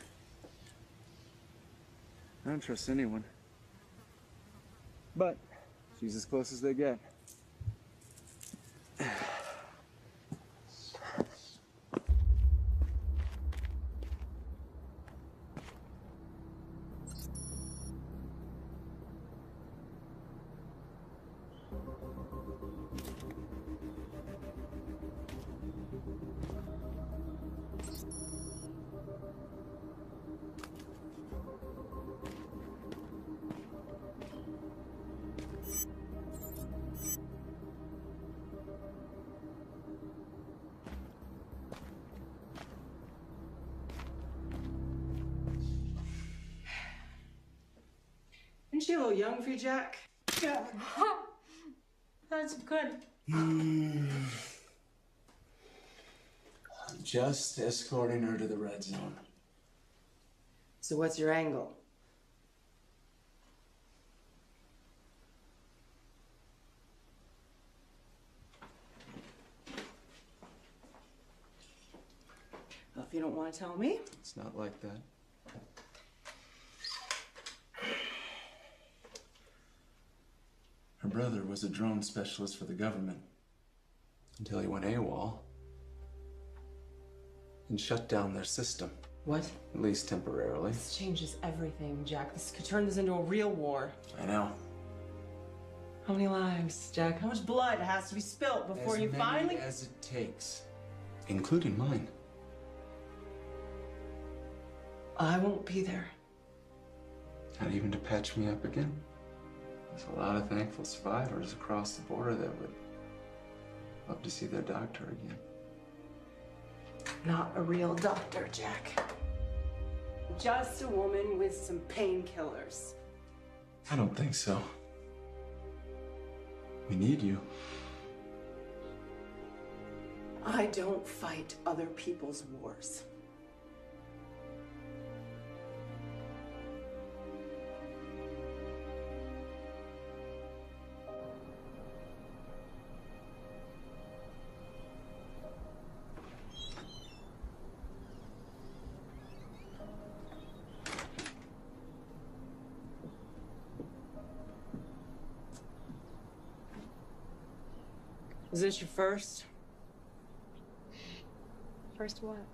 I don't trust anyone. But she's as close as they get. Isn't she a little young for you, Jack? Yeah. That's good. Just escorting her to the red zone. So what's your angle? Well, if you don't want to tell me. It's not like that. Her brother was a drone specialist for the government until he went AWOL and shut down their system. What? At least temporarily. This changes everything, Jack. This could turn this into a real war. I know. How many lives, Jack? How much blood has to be spilt before you finally... As it takes, including mine. I won't be there. Not even to patch me up again? There's a lot of thankful survivors across the border that would love to see their doctor again. Not a real doctor, Jack. Just a woman with some painkillers. I don't think so. We need you. I don't fight other people's wars. Is this your first? First what?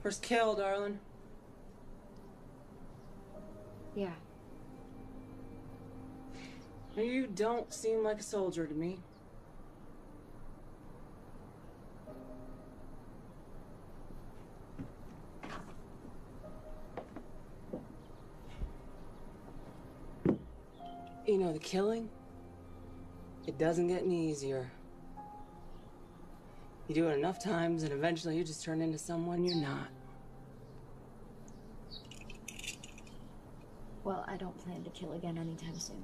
First kill, darling. Yeah. You don't seem like a soldier to me. You know, the killing, it doesn't get any easier. You do it enough times and eventually you just turn into someone you're not. Well, I don't plan to kill again anytime soon.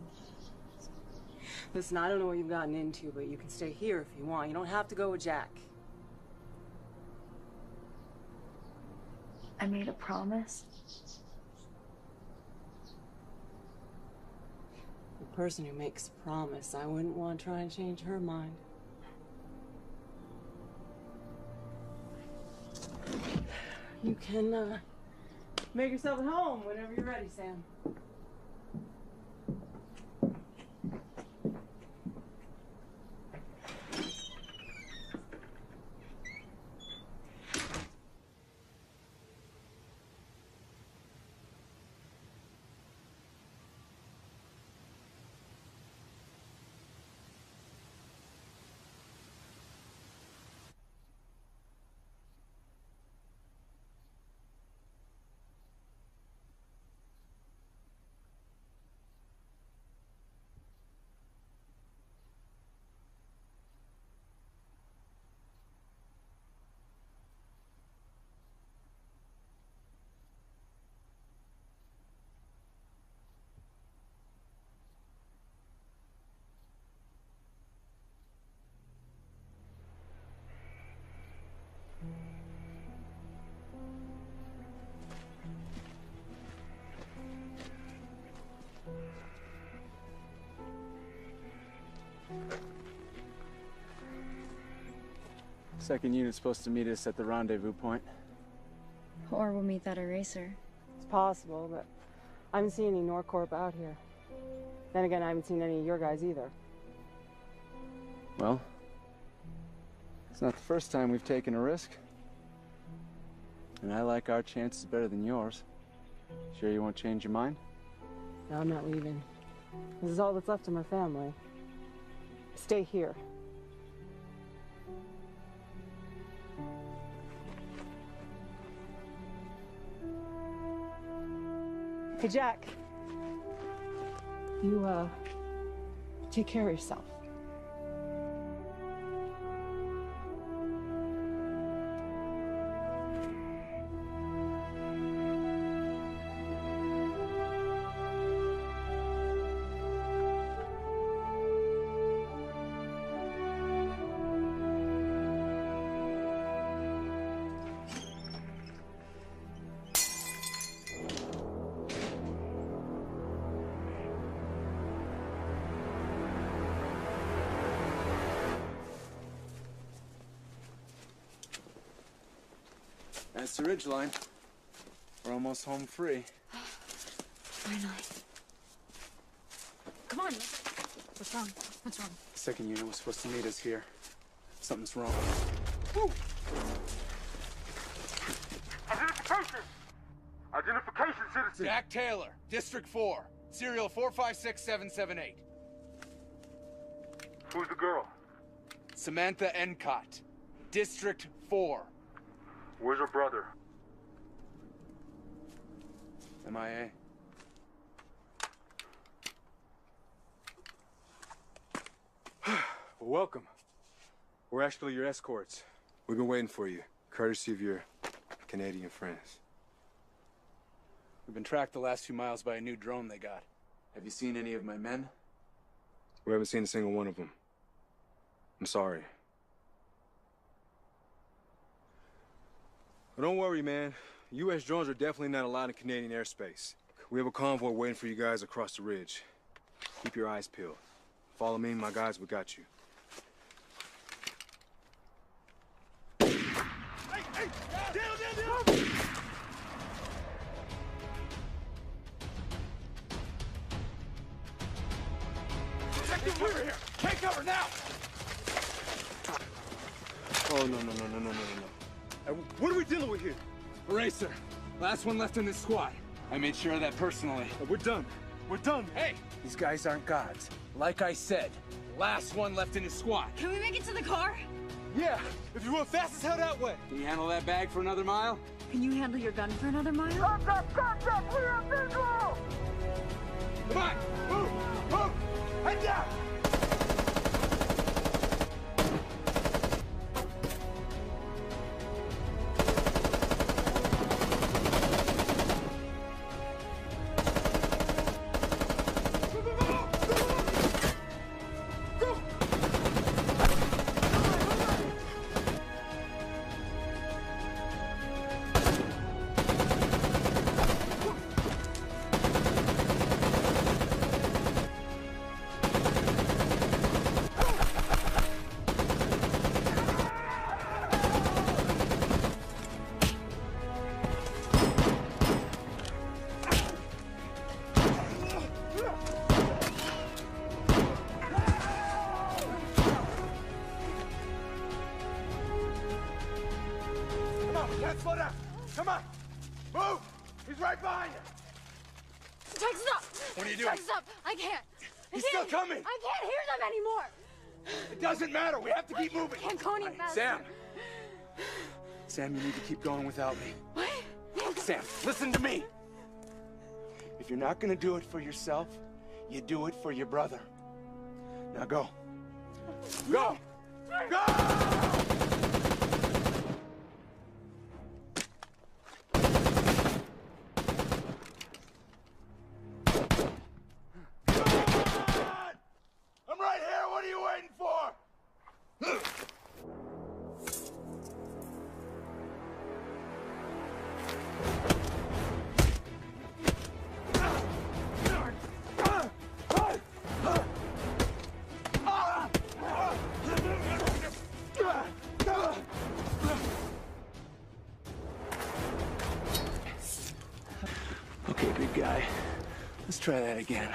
Listen, I don't know what you've gotten into, but you can stay here if you want. You don't have to go with Jack. I made a promise. The person who makes a promise, I wouldn't want to try and change her mind. You can, make yourself at home whenever you're ready, Sam. Second unit's supposed to meet us at the rendezvous point. Or we'll meet that eraser. It's possible, but I haven't seen any Norcorp out here. Then again, I haven't seen any of your guys either. Well, it's not the first time we've taken a risk. And I like our chances better than yours. Sure you won't change your mind? No, I'm not leaving. This is all that's left of my family. Stay here. Hey, Jack. You, take care of yourself. That's the ridgeline. We're almost home free. Finally. Come on. What's wrong? What's wrong? Second unit was supposed to meet us here. Something's wrong. Woo! Identification! Identification, citizen! Jack Taylor, District 4, serial 456778. Who's the girl? Samantha Encott, District 4. Where's her brother? MIA. Well, welcome. We're actually your escorts. We've been waiting for you, courtesy of your Canadian friends. We've been tracked the last few miles by a new drone they got. Have you seen any of my men? We haven't seen a single one of them. I'm sorry. But don't worry, man. U.S. drones are definitely not allowed in Canadian airspace. We have a convoy waiting for you guys across the ridge. Keep your eyes peeled. Follow me, my guys, we got you. Hey! Down! Detective, we're here! Take cover now! Oh, no. What are we dealing with here? Eraser. Last one left in this squad. I made sure of that personally. We're done. We're done. Hey! These guys aren't gods. Like I said, last one left in his squad. Can we make it to the car? Yeah, if you run fast as hell that way. Can you handle that bag for another mile? Can you handle your gun for another mile? Contact! We have visual! Come on! Move! Get down! Slow down! Come on! Move! He's right behind you! Jack, stop! What are you doing? Jack, stop! I can't! He's still coming! I can't hear them anymore! It doesn't matter. We have to keep moving. I can't go any faster. Sam! Sam, you need to keep going without me. What? Sam, listen to me. If you're not gonna do it for yourself, you do it for your brother. Now go. Go! Go! I'm right here. What are you waiting for? Okay, big guy. Let's try that again.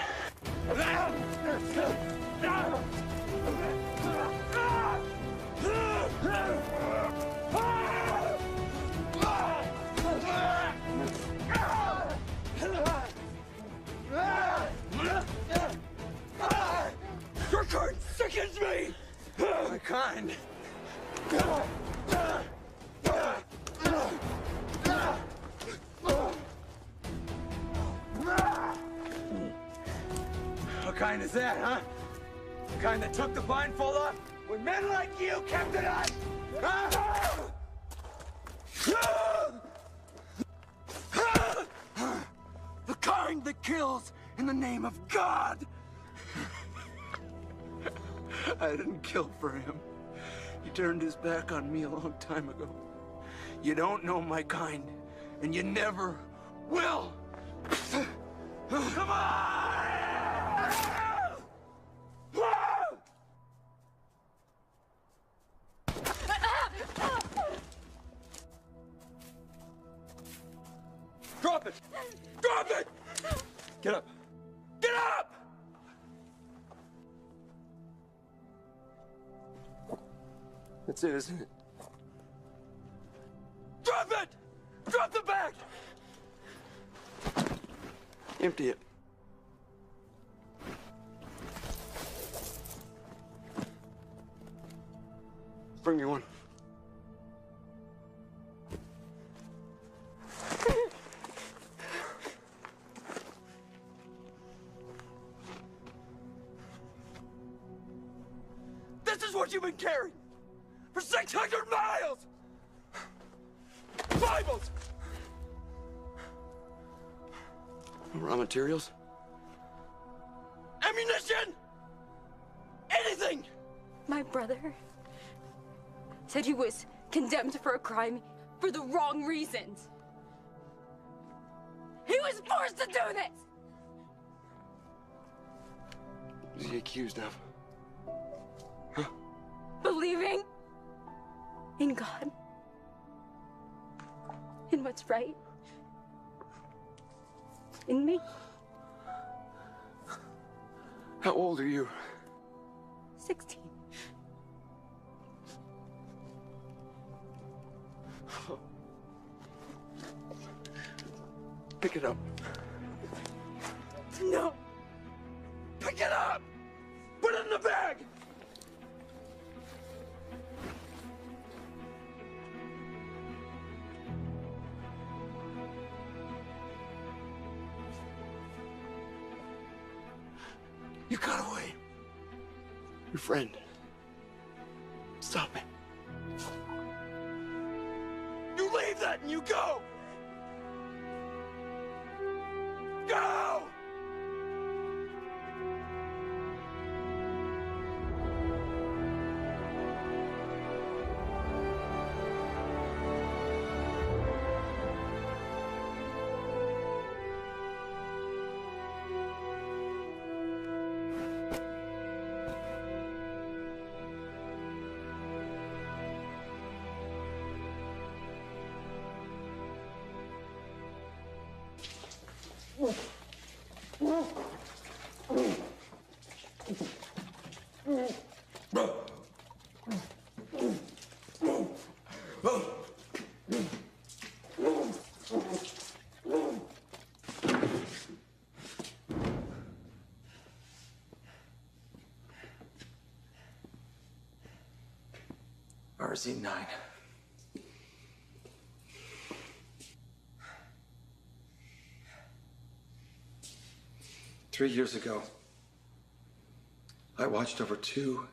Your kind sickens me! My kind? What kind is that, huh? The kind that took the blindfold off when men like you kept it on? Huh? The kind that kills in the name of God! I didn't kill for him. He turned his back on me a long time ago. You don't know my kind, and you never will! Come on! Drop it! Drop it! Get up! Get up! That's it, isn't it? Drop it! Drop the bag! Empty it. Bring me one. This is what you've been carrying for 600 miles! Bibles! Raw materials? Ammunition! Anything! My brother said he was condemned for a crime for the wrong reasons. He was forced to do this! What is he accused of? Believing in God, in what's right, in me. How old are you? 16. Pick it up. No. Pick it up! Put it in the bag! You got away. Your friend. Stop me. You leave that and you go! Go! RZ9. 3 years ago, I watched over 2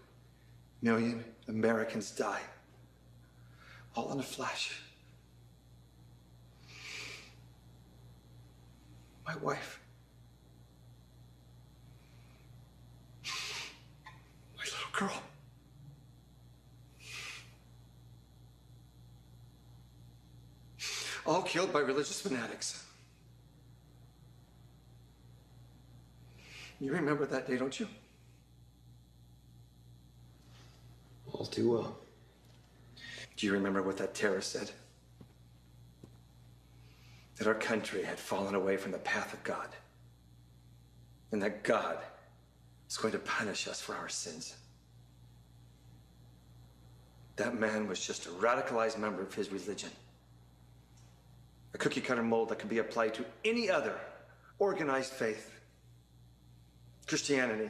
million Americans die, all in a flash. My wife, my little girl. All killed by religious fanatics. You remember that day, don't you? All too well. Do you remember what that terrorist said? That our country had fallen away from the path of God. And that God is going to punish us for our sins. That man was just a radicalized member of his religion. A cookie-cutter mold that can be applied to any other organized faith. Christianity,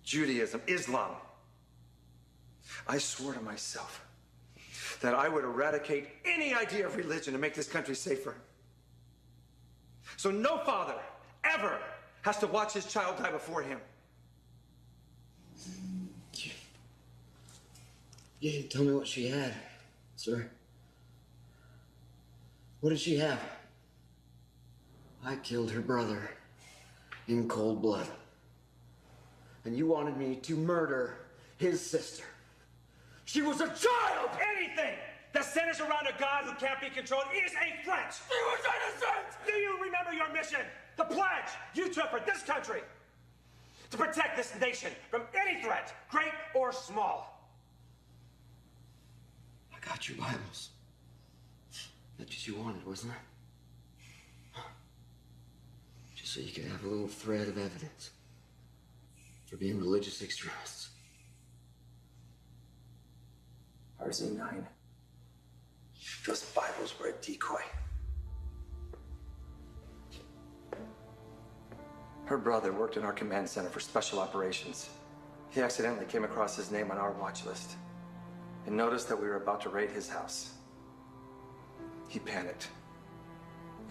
Judaism, Islam. I swore to myself that I would eradicate any idea of religion to make this country safer. So no father ever has to watch his child die before him. You didn't tell me what she had, sir. What did she have? I killed her brother in cold blood. And you wanted me to murder his sister. She was a child! Anything that centers around a God who can't be controlled is a threat! She was innocent! Do you remember your mission? The pledge you took for this country? To protect this nation from any threat, great or small. I got your Bibles. That's what you wanted, wasn't it? Just so you could have a little thread of evidence for being religious extremists. RZ9. Those Bibles were a decoy. Her brother worked in our command center for special operations. He accidentally came across his name on our watch list and noticed that we were about to raid his house. He panicked,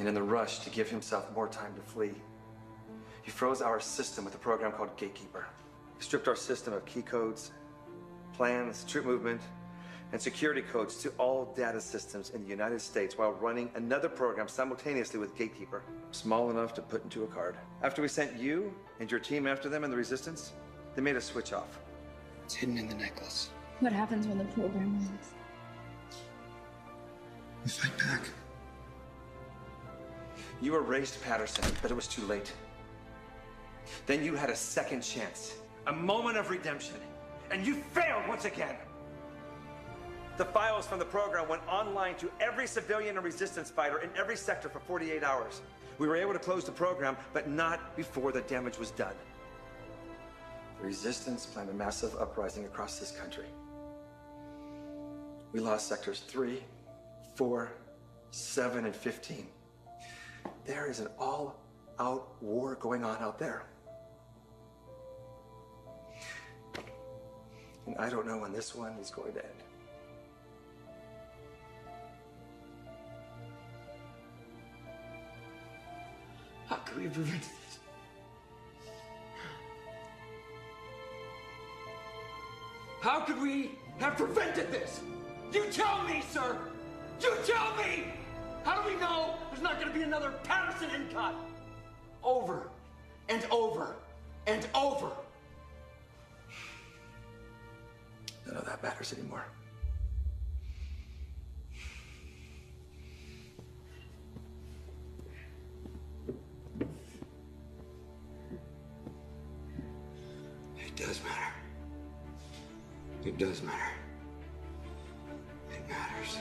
and in the rush to give himself more time to flee, he froze our system with a program called Gatekeeper. He stripped our system of key codes, plans, troop movement, and security codes to all data systems in the United States while running another program simultaneously with Gatekeeper, small enough to put into a card. After we sent you and your team after them in the Resistance, they made us switch off. It's hidden in the necklace. What happens when the program wins? We fight back. You erased Patterson, but it was too late. Then you had a second chance, a moment of redemption, and you failed once again. The files from the program went online to every civilian and resistance fighter in every sector for 48 hours. We were able to close the program, but not before the damage was done. The resistance planned a massive uprising across this country. We lost sectors 3, 4, 7, and 15. There is an all-out war going on out there. And I don't know when this one is going to end. How could we prevent this? How could we have prevented this? You tell me, sir! You tell me! How do we know there's not going to be another Patterson Incot? Over and over and over. None of that matters anymore. It does matter. It does matter. It matters.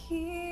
Here